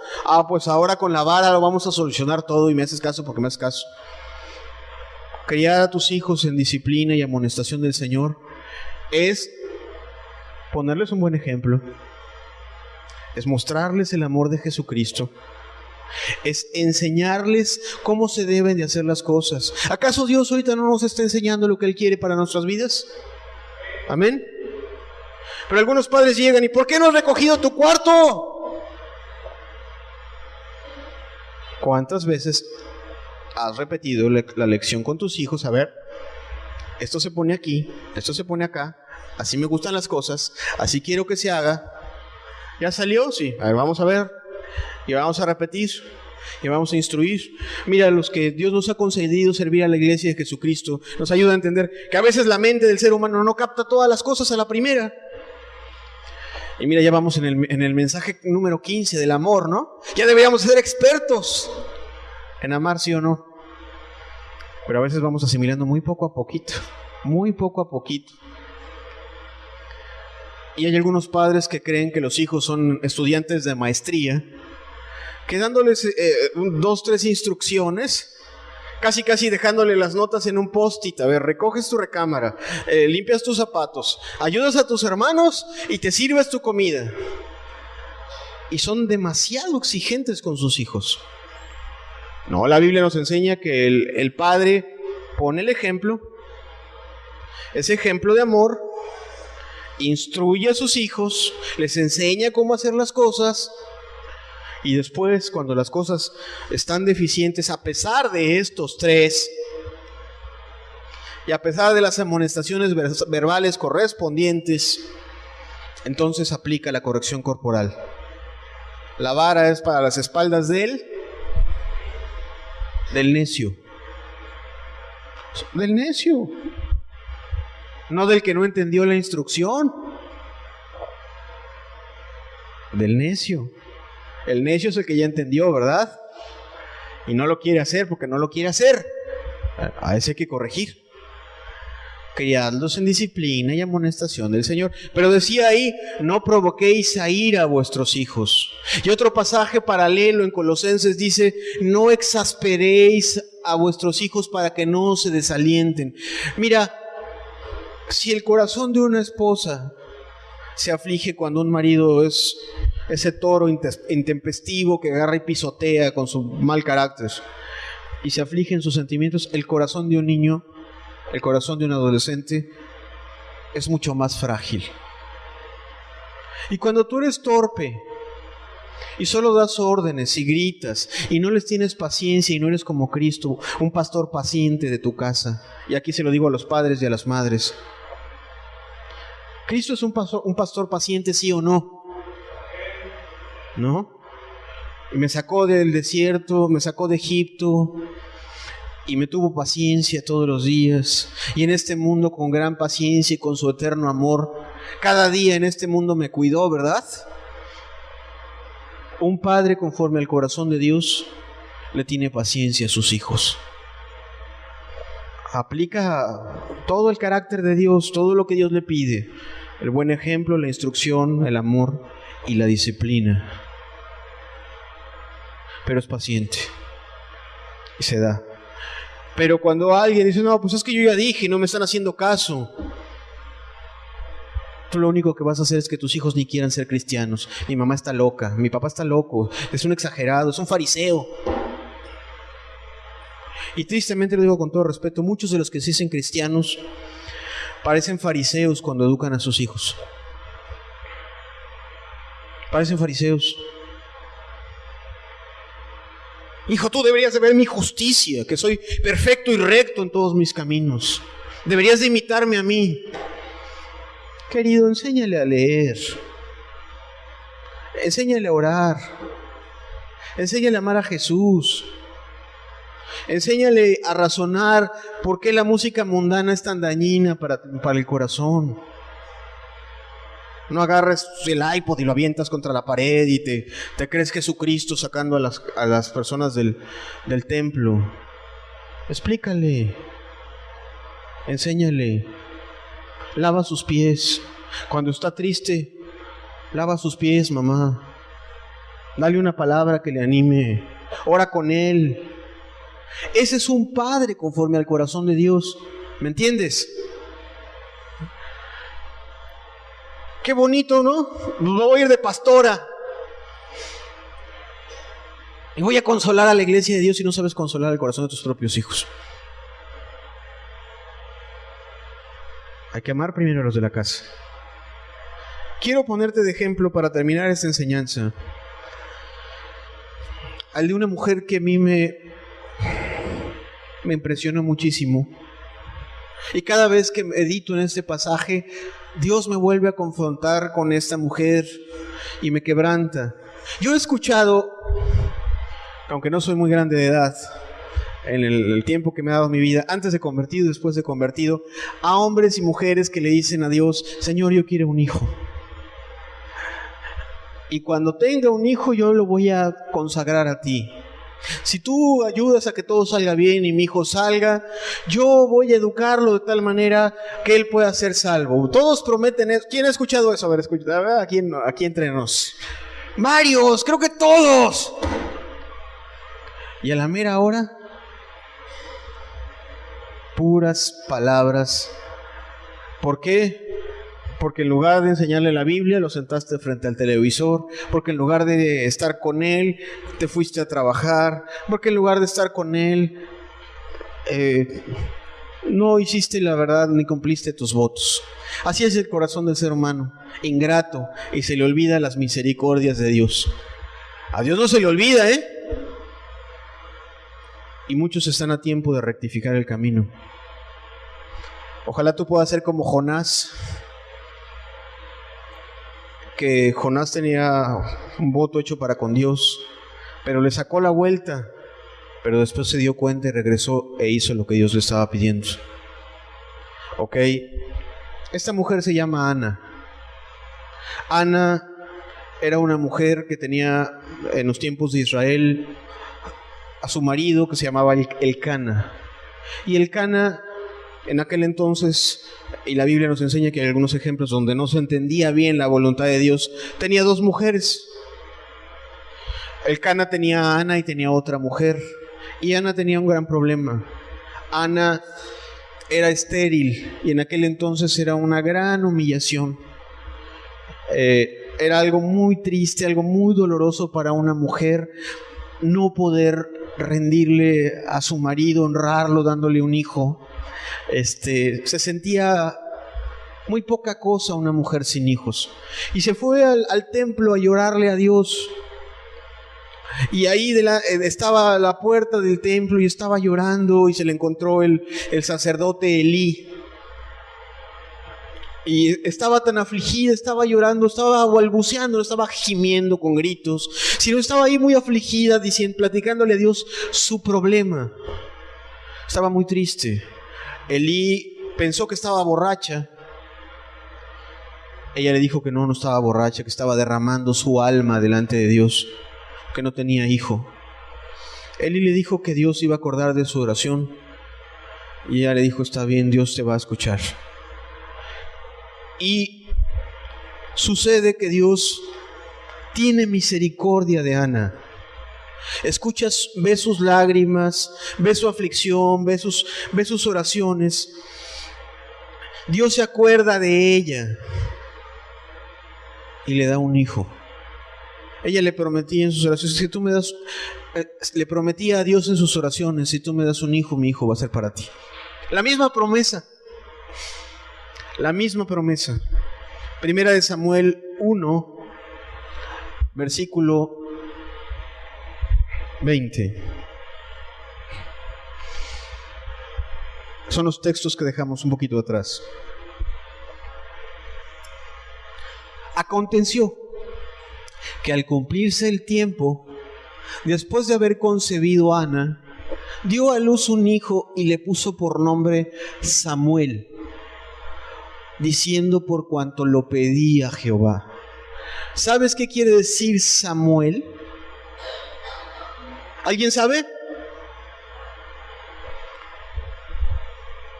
Pues ahora con la vara lo vamos a solucionar todo y me haces caso porque me haces caso. Criar a tus hijos en disciplina y amonestación del Señor es ponerles un buen ejemplo, es mostrarles el amor de Jesucristo, es enseñarles cómo se deben de hacer las cosas. ¿Acaso Dios ahorita no nos está enseñando lo que Él quiere para nuestras vidas? Amén. Pero algunos padres llegan y ¿por qué no has recogido tu cuarto? ¿Cuántas veces has repetido la lección con tus hijos? A ver, esto se pone aquí, esto se pone acá, así me gustan las cosas, así quiero que se haga. ¿Ya salió? Sí. A ver, vamos a ver. Y vamos a repetir. Y vamos a instruir. Mira, los que Dios nos ha concedido servir a la iglesia de Jesucristo, nos ayuda a entender que a veces la mente del ser humano no capta todas las cosas a la primera. Y mira, ya vamos en el mensaje número 15 del amor, ¿no? Ya deberíamos ser expertos en amar, sí o no. Pero a veces vamos asimilando muy poco a poquito. Muy poco a poquito. Y hay algunos padres que creen que los hijos son estudiantes de maestría, que dándoles 2, 3 instrucciones, casi dejándole las notas en un post-it. A ver, recoges tu recámara, limpias tus zapatos, ayudas a tus hermanos y te sirves tu comida. Y son demasiado exigentes con sus hijos. No, la Biblia nos enseña que el padre pone el ejemplo, ese ejemplo de amor, instruye a sus hijos, les enseña cómo hacer las cosas, y después, cuando las cosas están deficientes, a pesar de estos 3, y a pesar de las amonestaciones verbales correspondientes, entonces aplica la corrección corporal. La vara es para las espaldas del necio. Del necio. No del que no entendió la instrucción. Del necio. El necio es el que ya entendió, ¿verdad? Y no lo quiere hacer porque no lo quiere hacer. A ese hay que corregir. Criadlos en disciplina y amonestación del Señor. Pero decía ahí, no provoquéis a ira a vuestros hijos. Y otro pasaje paralelo en Colosenses dice, no exasperéis a vuestros hijos para que no se desalienten. Mira, Si el corazón de una esposa se aflige cuando un marido es ese toro intempestivo que agarra y pisotea con su mal carácter, y se aflige en sus sentimientos, el corazón de un niño, el corazón de un adolescente es mucho más frágil. Y cuando tú eres torpe y solo das órdenes y gritas y no les tienes paciencia y no eres como Cristo, un pastor paciente de tu casa, y aquí se lo digo a los padres y a las madres, ¿Cristo es un pastor paciente, sí o no? ¿No? Y me sacó del desierto, me sacó de Egipto y me tuvo paciencia todos los días. Y en este mundo con gran paciencia y con su eterno amor, cada día en este mundo me cuidó, ¿verdad? Un padre conforme al corazón de Dios le tiene paciencia a sus hijos. Aplica todo el carácter de Dios, todo lo que Dios le pide. El buen ejemplo, la instrucción, el amor y la disciplina. Pero es paciente y se da. Pero cuando alguien dice, no, pues es que yo ya dije y no me están haciendo caso, tú lo único que vas a hacer es que tus hijos ni quieran ser cristianos. Mi mamá está loca, mi papá está loco, es un exagerado, es un fariseo. Y tristemente lo digo con todo respeto, muchos de los que se dicen cristianos parecen fariseos cuando educan a sus hijos. Parecen fariseos. Hijo, tú deberías de ver mi justicia, que soy perfecto y recto en todos mis caminos. Deberías de imitarme a mí. Querido, enséñale a leer. Enséñale a orar. Enséñale a amar a Jesús. Enséñale a razonar por qué la música mundana es tan dañina para el corazón. No agarres el iPod y lo avientas contra la pared y te crees Jesucristo sacando a las personas del templo. Explícale. Enséñale. Lava sus pies. Cuando está triste, lava sus pies, mamá. Dale una palabra que le anime. Ora con él. Ese es un padre conforme al corazón de Dios. ¿Me entiendes? Qué bonito, ¿no? Me voy a ir de pastora y voy a consolar a la iglesia de Dios y no sabes consolar el corazón de tus propios hijos. Hay que amar primero a los de la casa. Quiero ponerte de ejemplo para terminar esta enseñanza al de una mujer que a mí me impresionó muchísimo. Y cada vez que medito en este pasaje, Dios me vuelve a confrontar con esta mujer y me quebranta. Yo he escuchado, aunque no soy muy grande de edad, en el tiempo que me ha dado mi vida, antes de convertido y después de convertido, a hombres y mujeres que le dicen a Dios, Señor, yo quiero un hijo. Y cuando tenga un hijo, yo lo voy a consagrar a ti. Si tú ayudas a que todo salga bien y mi hijo salga, yo voy a educarlo de tal manera que él pueda ser salvo. Todos prometen eso. ¿Quién ha escuchado eso? A ver, escucha, aquí entre nos. Varios, creo que todos. Y a la mera hora, puras palabras. ¿Por qué? Porque en lugar de enseñarle la Biblia, lo sentaste frente al televisor. Porque en lugar de estar con él, te fuiste a trabajar. Porque en lugar de estar con él, no hiciste la verdad ni cumpliste tus votos. Así es el corazón del ser humano, ingrato, y se le olvida las misericordias de Dios. A Dios no se le olvida, ¿eh? Y muchos están a tiempo de rectificar el camino. Ojalá tú puedas ser como Jonás, que Jonás tenía un voto hecho para con Dios, pero le sacó la vuelta, pero después se dio cuenta y regresó e hizo lo que Dios le estaba pidiendo. Ok, esta mujer se llama Ana. Ana era una mujer que tenía en los tiempos de Israel a su marido que se llamaba Elcana. Y Elcana en aquel entonces, y la Biblia nos enseña que hay algunos ejemplos donde no se entendía bien la voluntad de Dios, tenía dos mujeres. Elcana tenía a Ana y tenía otra mujer. Y Ana tenía un gran problema. Ana era estéril y en aquel entonces era una gran humillación. Era algo muy triste, algo muy doloroso para una mujer no poder rendirle a su marido, honrarlo, dándole un hijo. Se sentía muy poca cosa una mujer sin hijos. Y se fue al templo a llorarle a Dios. Y ahí estaba a la puerta del templo y estaba llorando y se le encontró el sacerdote Elí. Y estaba tan afligida, estaba llorando, estaba balbuceando, no estaba gimiendo con gritos, sino estaba ahí muy afligida, platicándole a Dios su problema. Estaba muy triste. Elí pensó que estaba borracha. Ella le dijo que no estaba borracha, que estaba derramando su alma delante de Dios, que no tenía hijo. Elí le dijo que Dios iba a acordar de su oración. Y ella le dijo, está bien, Dios te va a escuchar. Y sucede que Dios tiene misericordia de Ana. Escuchas, ve sus lágrimas, ve su aflicción, ve sus oraciones. Dios se acuerda de ella y le da un hijo. Ella le prometía en sus oraciones, si tú me das, le prometía a Dios en sus oraciones, si tú me das un hijo, mi hijo va a ser para ti. La misma promesa. La misma promesa. Primera de Samuel 1, versículo 20. Son los textos que dejamos un poquito atrás. Aconteció que al cumplirse el tiempo, después de haber concebido a Ana, dio a luz un hijo y le puso por nombre Samuel, diciendo por cuanto lo pedía Jehová. ¿Sabes qué quiere decir Samuel? ¿Alguien sabe?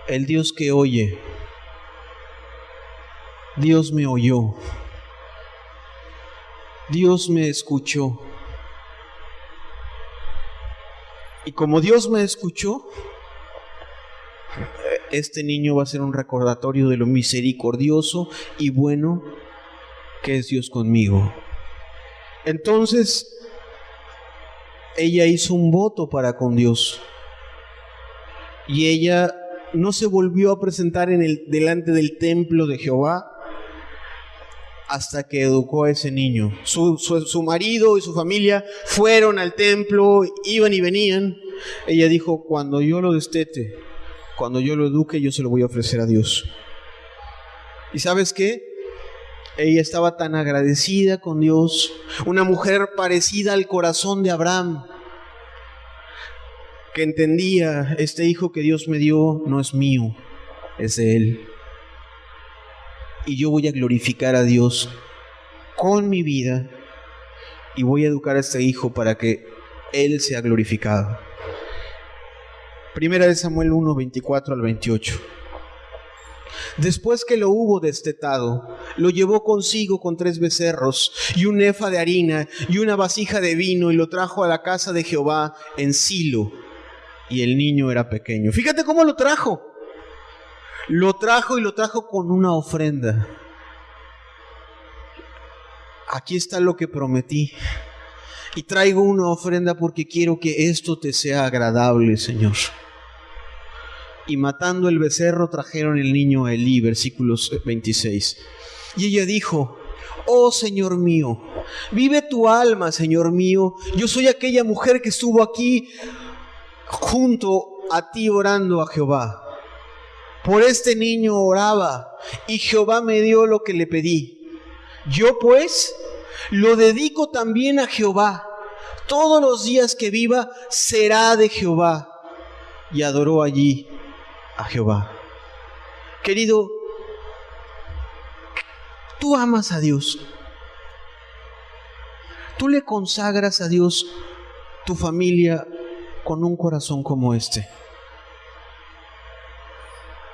El Dios que oye. Dios me oyó. Dios me escuchó. Y como Dios me escuchó, este niño va a ser un recordatorio de lo misericordioso y bueno que es Dios conmigo. Entonces, ella hizo un voto para con Dios. Y ella no se volvió a presentar delante del templo de Jehová hasta que educó a ese niño. Su marido y su familia fueron al templo, iban y venían. Ella dijo, cuando yo lo destete, cuando yo lo eduque, yo se lo voy a ofrecer a Dios. ¿Y sabes qué? Ella estaba tan agradecida con Dios, una mujer parecida al corazón de Abraham, que entendía, este hijo que Dios me dio no es mío, es de Él. Y yo voy a glorificar a Dios con mi vida y voy a educar a este hijo para que Él sea glorificado. Primera de Samuel 1, 24 al 28. Después que lo hubo destetado, lo llevó consigo con 3 becerros y un efa de harina y una vasija de vino y lo trajo a la casa de Jehová en Silo. Y el niño era pequeño. Fíjate cómo lo trajo. Lo trajo con una ofrenda. Aquí está lo que prometí. Y traigo una ofrenda porque quiero que esto te sea agradable, Señor. Y matando el becerro trajeron el niño a Elí, versículos 26. Y ella dijo, oh Señor mío, vive tu alma, Señor mío. Yo soy aquella mujer que estuvo aquí junto a ti orando a Jehová. Por este niño oraba y Jehová me dio lo que le pedí. Yo pues lo dedico también a Jehová. Todos los días que viva será de Jehová. Y adoró allí a Jehová. Querido, tú amas a Dios. Tú le consagras a Dios tu familia con un corazón como este.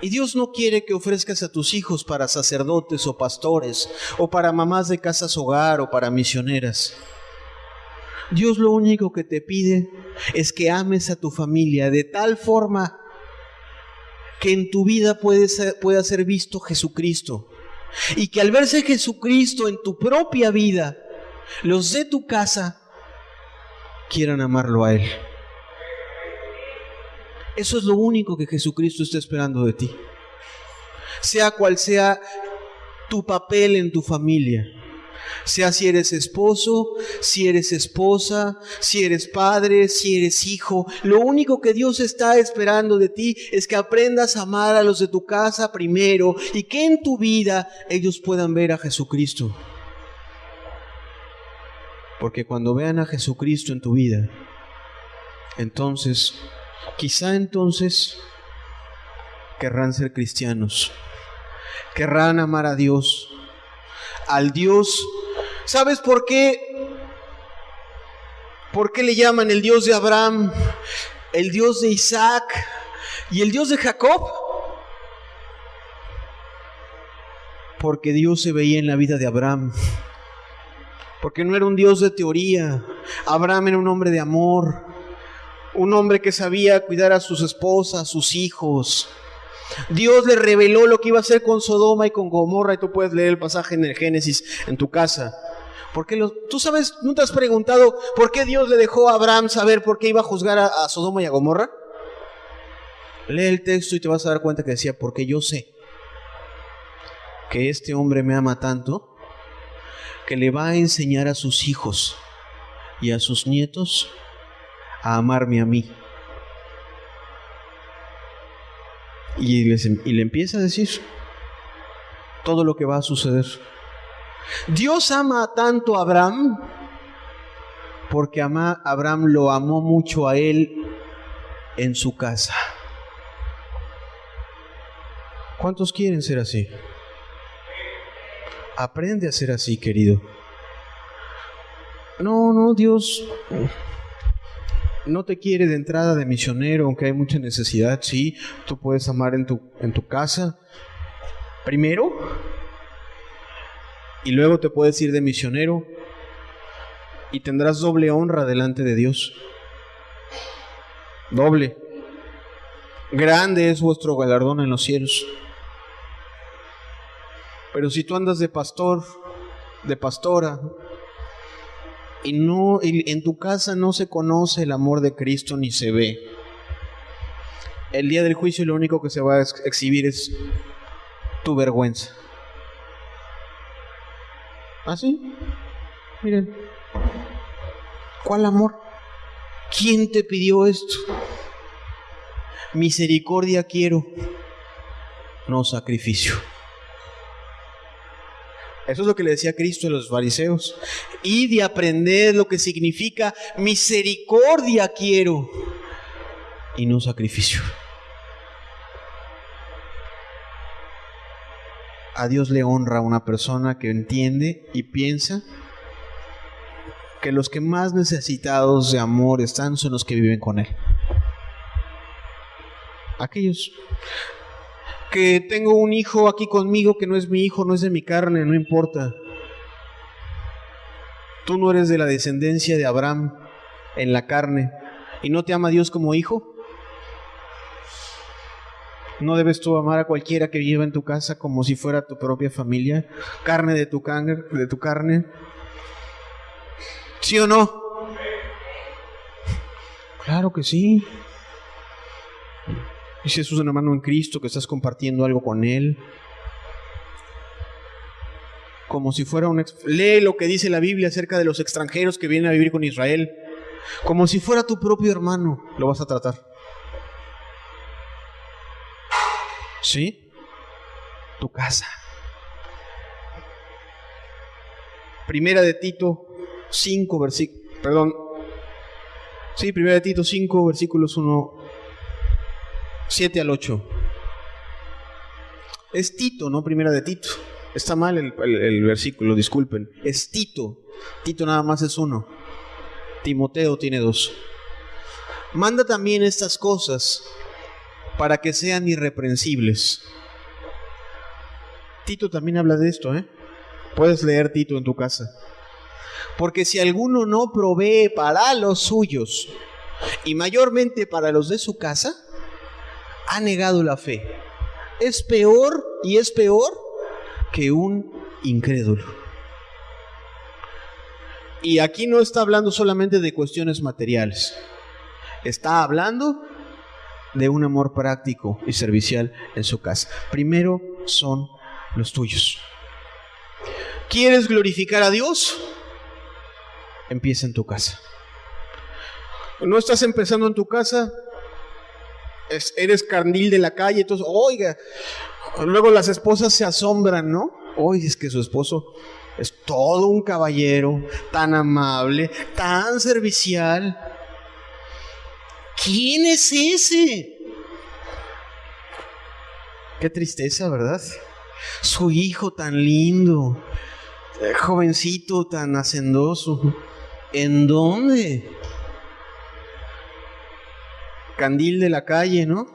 Y Dios no quiere que ofrezcas a tus hijos para sacerdotes o pastores, o para mamás de casas hogar o para misioneras. Dios lo único que te pide es que ames a tu familia de tal forma que en tu vida pueda ser visto Jesucristo. Y que al verse Jesucristo en tu propia vida, los de tu casa quieran amarlo a Él. Eso es lo único que Jesucristo está esperando de ti. Sea cual sea tu papel en tu familia. Sea si eres esposo, si eres esposa, si eres padre, si eres hijo. Lo único que Dios está esperando de ti es que aprendas a amar a los de tu casa primero y que en tu vida ellos puedan ver a Jesucristo. Porque cuando vean a Jesucristo en tu vida, entonces, quizá entonces, querrán ser cristianos. Querrán amar a Dios. Al Dios. ¿Sabes por qué? ¿Por qué le llaman el Dios de Abraham, el Dios de Isaac y el Dios de Jacob? Porque Dios se veía en la vida de Abraham. Porque no era un Dios de teoría. Abraham era un hombre de amor. Un hombre que sabía cuidar a sus esposas, a sus hijos. Dios le reveló lo que iba a hacer con Sodoma y con Gomorra, y tú puedes leer el pasaje en el Génesis en tu casa. Tú sabes, ¿no te has preguntado por qué Dios le dejó a Abraham saber por qué iba a juzgar a Sodoma y a Gomorra? Lee el texto y te vas a dar cuenta que decía, porque yo sé que este hombre me ama tanto que le va a enseñar a sus hijos y a sus nietos a amarme a mí. Y le empieza a decir todo lo que va a suceder. Dios ama tanto a Abraham porque Abraham lo amó mucho a él en su casa. ¿Cuántos quieren ser así? Aprende a ser así, querido. No, Dios no te quiere de entrada de misionero, aunque hay mucha necesidad. Sí, tú puedes amar en tu casa primero y luego te puedes ir de misionero y tendrás doble honra delante de Dios. Doble. Grande es vuestro galardón en los cielos. Pero si tú andas de pastor, de pastora, y en tu casa no se conoce el amor de Cristo ni se ve, el día del juicio lo único que se va a exhibir es tu vergüenza. ¿Así? Miren, ¿cuál amor? ¿Quién te pidió esto? Misericordia quiero, no sacrificio. Eso es lo que le decía Cristo a los fariseos. Y de aprender lo que significa misericordia quiero y no sacrificio. A Dios le honra a una persona que entiende y piensa que los que más necesitados de amor están son los que viven con Él. Aquellos que tengo un hijo aquí conmigo que no es mi hijo, no es de mi carne, no importa. Tú no eres de la descendencia de Abraham en la carne y no te ama Dios como hijo. ¿No debes tú amar a cualquiera que viva en tu casa como si fuera tu propia familia? Carne de tu carne. ¿Sí o no? Claro que sí. Y si es un hermano en Cristo que estás compartiendo algo con él, como si fuera lee lo que dice la Biblia acerca de los extranjeros que vienen a vivir con Israel, como si fuera tu propio hermano, lo vas a tratar. ¿Sí? Tu casa. Primera de Tito 5, Primera de Tito 5, versículos 7 al 8. Es Tito, no Primera de Tito. Está mal el versículo, disculpen. Es Tito. Tito nada más es uno. Timoteo tiene 2. Manda también estas cosas para que sean irreprensibles. Tito también habla de esto, ¿eh? Puedes leer Tito en tu casa. Porque si alguno no provee para los suyos, y mayormente para los de su casa, ha negado la fe. Es peor que un incrédulo. Y aquí no está hablando solamente de cuestiones materiales. Está hablando de un amor práctico y servicial en su casa. Primero son los tuyos. ¿Quieres glorificar a Dios? Empieza en tu casa. No estás empezando en tu casa, eres candil de la calle, entonces, oiga, luego las esposas se asombran, ¿no? Oye, es que su esposo es todo un caballero, tan amable, tan servicial. ¿Quién es ese? Qué tristeza, ¿verdad? Su hijo tan lindo, jovencito tan hacendoso. ¿En dónde? Candil de la calle, ¿no?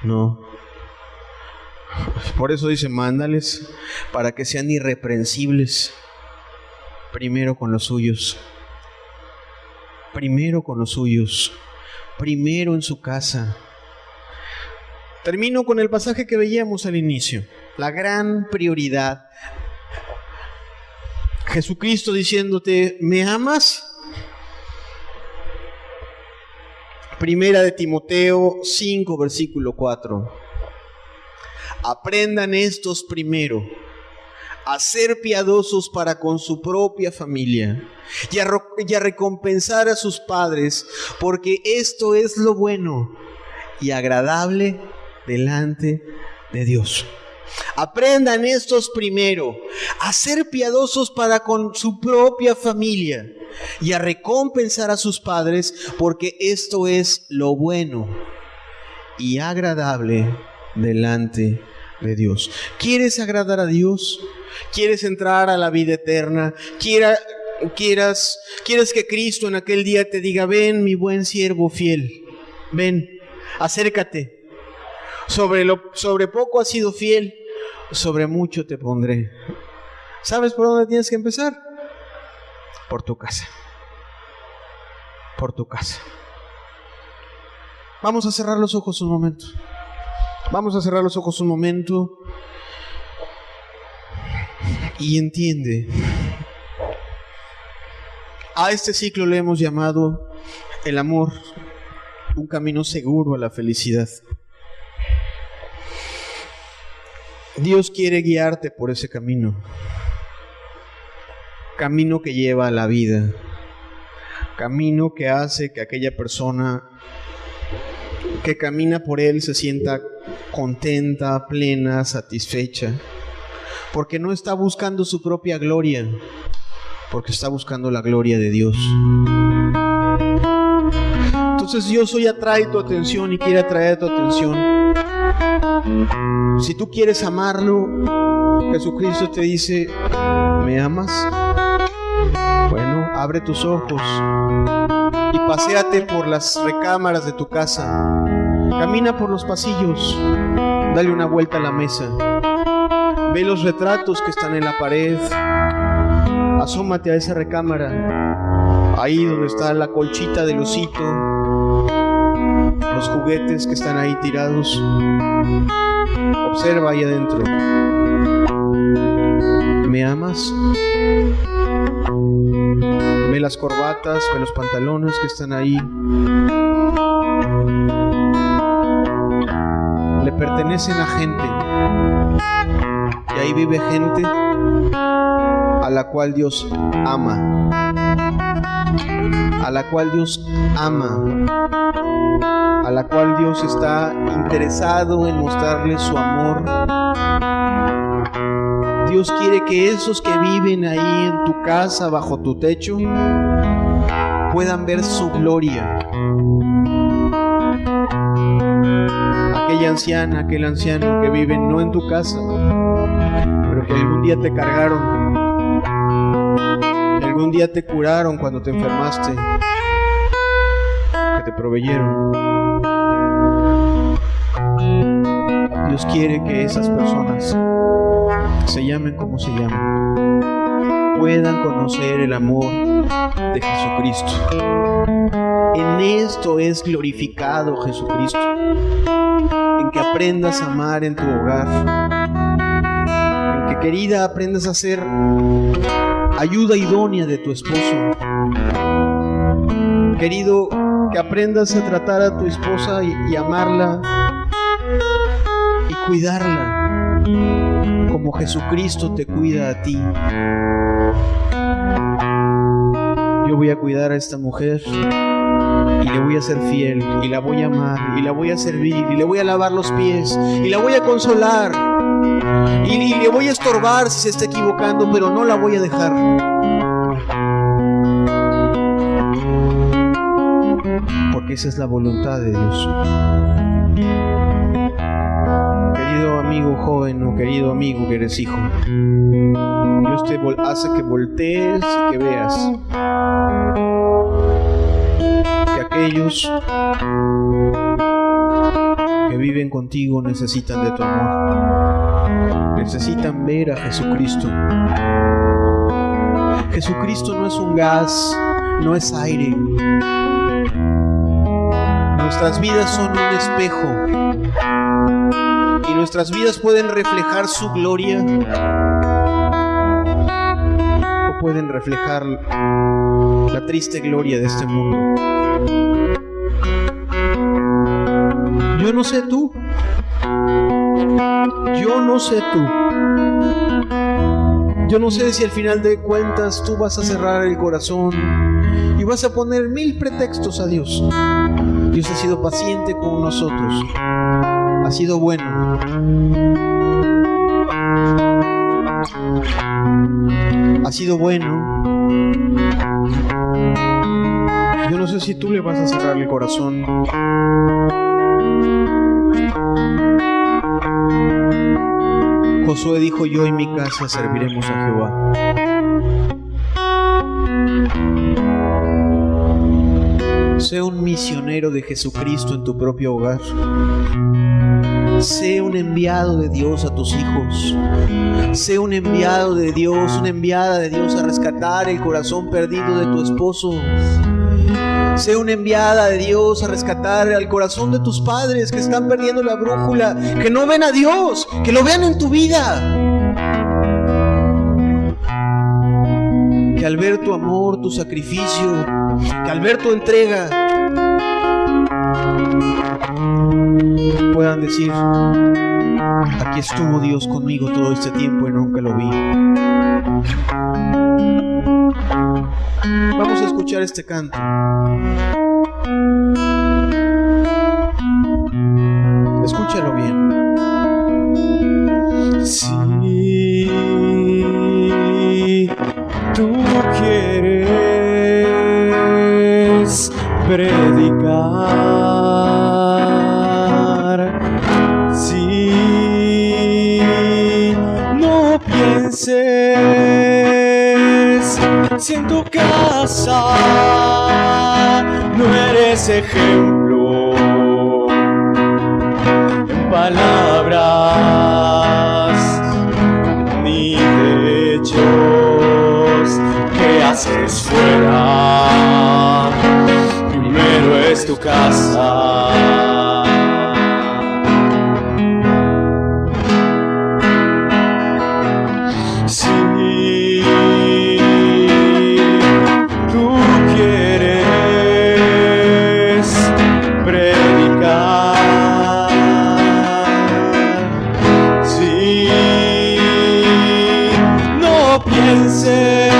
No. Por eso dice, mándales para que sean irreprensibles. Primero con los suyos. Primero con los suyos. Primero en su casa. Termino con el pasaje que veíamos al inicio. La gran prioridad. Jesucristo diciéndote, ¿me amas? Primera de Timoteo 5, versículo 4. Aprendan estos primero a ser piadosos para con su propia familia y a recompensar a sus padres, porque esto es lo bueno y agradable delante de Dios. Aprendan estos primero a ser piadosos para con su propia familia y a recompensar a sus padres, porque esto es lo bueno y agradable delante de Dios. ¿Quieres agradar a Dios? ¿Quieres entrar a la vida eterna? ¿Quieres que Cristo en aquel día te diga, ven mi buen siervo fiel, ven, acércate, sobre poco has sido fiel, sobre mucho te pondré? ¿Sabes por dónde tienes que empezar? Por tu casa. Por tu casa. Vamos a cerrar los ojos un momento. Vamos a cerrar los ojos un momento. Y entiende. A este ciclo le hemos llamado el amor, un camino seguro a la felicidad. Dios quiere guiarte por ese camino. Camino que lleva a la vida. Camino que hace que aquella persona que camina por él se sienta contenta, plena, satisfecha. Porque no está buscando su propia gloria, porque está buscando la gloria de Dios. Entonces Dios hoy atrae tu atención y quiere atraer tu atención. Si tú quieres amarlo, Jesucristo te dice, ¿me amas? Bueno, abre tus ojos y paséate por las recámaras de tu casa. Camina por los pasillos, dale una vuelta a la mesa. Ve los retratos que están en la pared. Asómate a esa recámara, ahí donde está la colchita del osito, los juguetes que están ahí tirados. Observa ahí adentro. ¿Me amas? Ve las corbatas, ve los pantalones que están ahí. Le pertenecen a gente. Y ahí vive gente a la cual Dios ama. A la cual Dios ama. A la cual Dios está interesado en mostrarle su amor. Dios quiere que esos que viven ahí en tu casa, bajo tu techo, puedan ver su gloria. Aquella anciana, aquel anciano que viven no en tu casa, pero que algún día te cargaron, que algún día te curaron cuando te enfermaste, que te proveyeron. Dios quiere que esas personas, se llamen como se llaman, puedan conocer el amor de Jesucristo. En esto es glorificado Jesucristo, en que aprendas a amar en tu hogar, en que, querida, aprendas a ser ayuda idónea de tu esposo. Querido, que aprendas a tratar a tu esposa y amarla y cuidarla como Jesucristo te cuida a ti. Yo voy a cuidar a esta mujer y le voy a ser fiel, y la voy a amar, y la voy a servir, y le voy a lavar los pies, y la voy a consolar, y le voy a estorbar si se está equivocando, pero no la voy a dejar. Porque esa es la voluntad de Dios. Querido amigo joven o querido amigo que eres hijo, Dios te hace que voltees y que veas que aquellos que viven contigo necesitan de tu amor, necesitan ver a Jesucristo. Jesucristo no es un gas, no es aire. Nuestras vidas son un espejo y nuestras vidas pueden reflejar su gloria o pueden reflejar la triste gloria de este mundo. Yo no sé tú, yo no sé tú, yo no sé si al final de cuentas tú vas a cerrar el corazón y vas a poner 1000 pretextos a Dios. Dios ha sido paciente con nosotros, ha sido bueno. Ha sido bueno. Yo no sé si tú le vas a cerrar el corazón. Josué dijo: yo y mi casa serviremos a Jehová. Sé un misionero de Jesucristo en tu propio hogar. Sé un enviado de Dios a tus hijos. Sé un enviado de Dios, una enviada de Dios a rescatar el corazón perdido de tu esposo. Sé una enviada de Dios a rescatar el corazón de tus padres que están perdiendo la brújula, que no ven a Dios, que lo vean en tu vida. Que al ver tu amor, tu sacrificio, que al ver tu entrega, puedan decir: aquí estuvo Dios conmigo todo este tiempo y nunca lo vi. Vamos a escuchar este canto. Escúchalo bien. Si tú quieres predicar, si no pienses si en tu casa no eres ejemplo en palabras ni de hechos, ¿qué haces fuera? Primero es tu casa. Si tú quieres predicar, si no pienses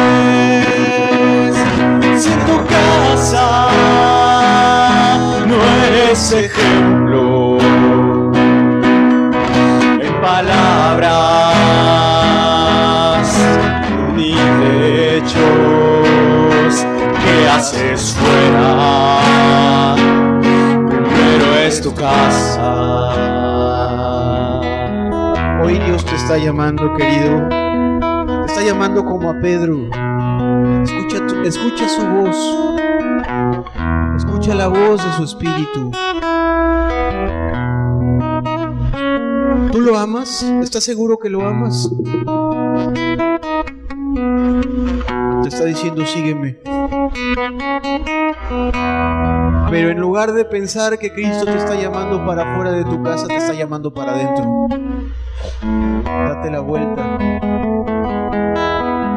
si en tu casa no eres ejemplo en palabras ni de hechos, ¿qué haces fuera? Primero es tu casa. Hoy Dios te está llamando, querido. Te está llamando como a Pedro. Escucha su voz. Escucha la voz de su espíritu. ¿Tú lo amas? ¿Estás seguro que lo amas? Te está diciendo: sígueme. Pero en lugar de pensar que Cristo te está llamando para afuera de tu casa, te está llamando para adentro. Date la vuelta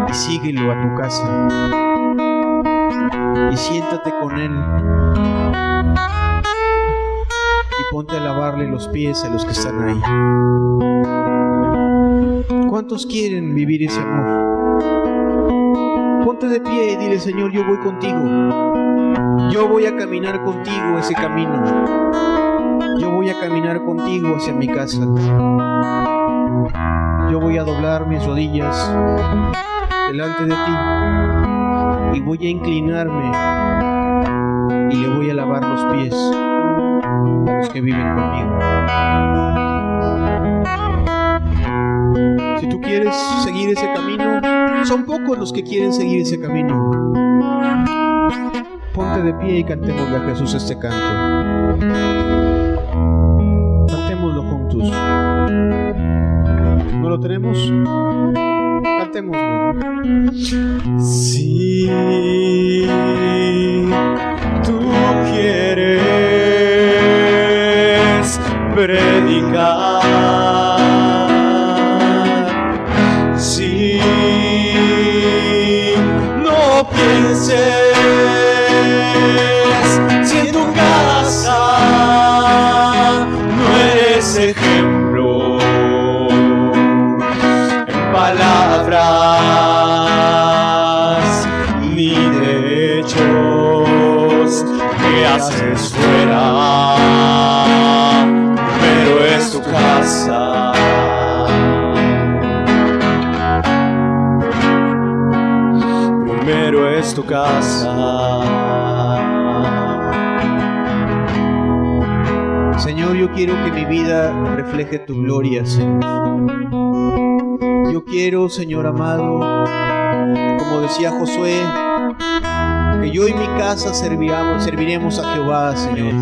y síguelo a tu casa y siéntate con Él y ponte a lavarle los pies a los que están ahí. ¿Cuántos quieren vivir ese amor? Ponte de pie y dile: Señor, yo voy contigo. Yo voy a caminar contigo ese camino. Yo voy a caminar contigo hacia mi casa. Yo voy a doblar mis rodillas delante de ti y voy a inclinarme y le voy a lavar los pies a los que viven conmigo. Si tú quieres seguir ese camino, son pocos los que quieren seguir ese camino. Ponte de pie y cantémosle a Jesús este canto. Cantémoslo juntos. ¿No lo tenemos? Cantémoslo. Si tú quieres predicar, si no pienses si en tu casa no eres ejemplo en palabras ni de hechos que haces fuera, pero es tu casa. Primero es tu casa. Señor, yo quiero que mi vida refleje tu gloria, Señor. Yo quiero, Señor amado, como decía Josué, que yo y mi casa serviremos a Jehová, Señor.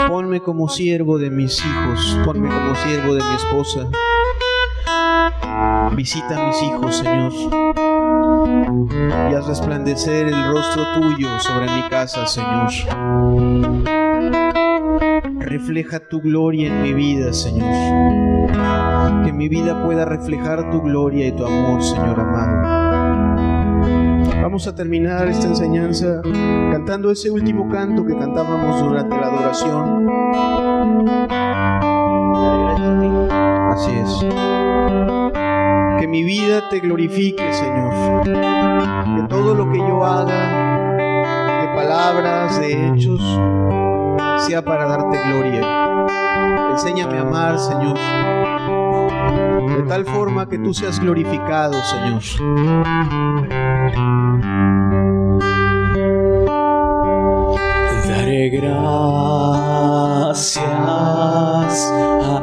Ponme como siervo de mis hijos, ponme como siervo de mi esposa. Visita a mis hijos, Señor, y haz resplandecer el rostro tuyo sobre mi casa, Señor. Refleja tu gloria en mi vida, Señor. Que mi vida pueda reflejar tu gloria y tu amor, Señor amado. Vamos a terminar esta enseñanza cantando ese último canto que cantábamos durante la adoración. Así es. Que mi vida te glorifique, Señor. Que todo lo que yo haga, de palabras, de hechos, sea para darte gloria. Enséñame a amar, Señor, de tal forma que tú seas glorificado, Señor. Daré gracias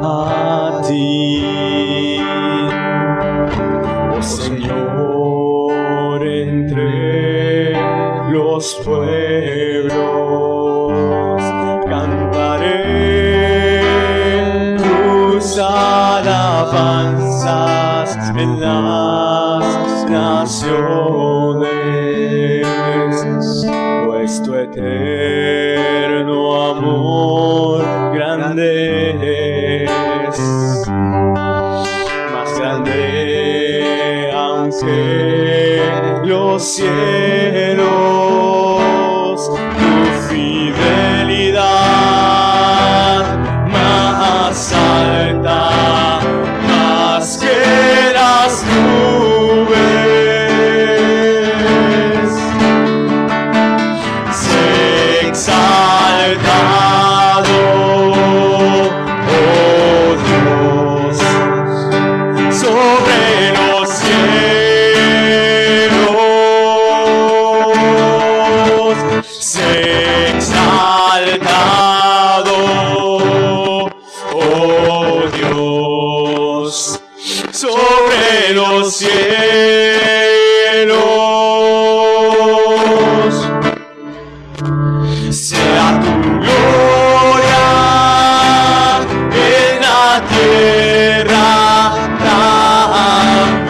a ti, oh Señor, entre los pueblos. Cantaré tus alabanzas en las naciones, pues tu eterno amor grande es, más grande aunque los cielos, tu fidelidad más alta, más que las nubes. Sé exaltado, oh Dios, sobre los cielos. Sé exaltado, oh Dios, sobre los cielos. Sea tu gloria en la tierra también.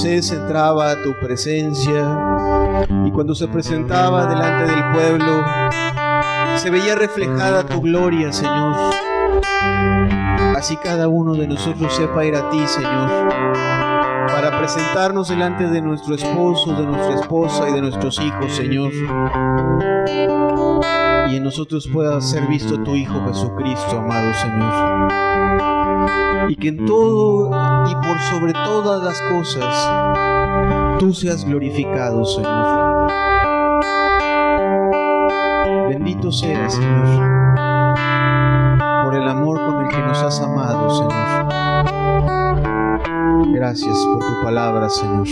Moisés entraba a tu presencia y cuando se presentaba delante del pueblo, se veía reflejada tu gloria, Señor. Así cada uno de nosotros sepa ir a ti, Señor, para presentarnos delante de nuestro esposo, de nuestra esposa y de nuestros hijos, Señor. Y en nosotros pueda ser visto tu Hijo Jesucristo, amado Señor. Y que en todo y por sobre todas las cosas, tú seas glorificado, Señor. Bendito seas, Señor, por el amor con el que nos has amado, Señor. Gracias por tu palabra, Señor.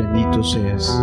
Bendito seas.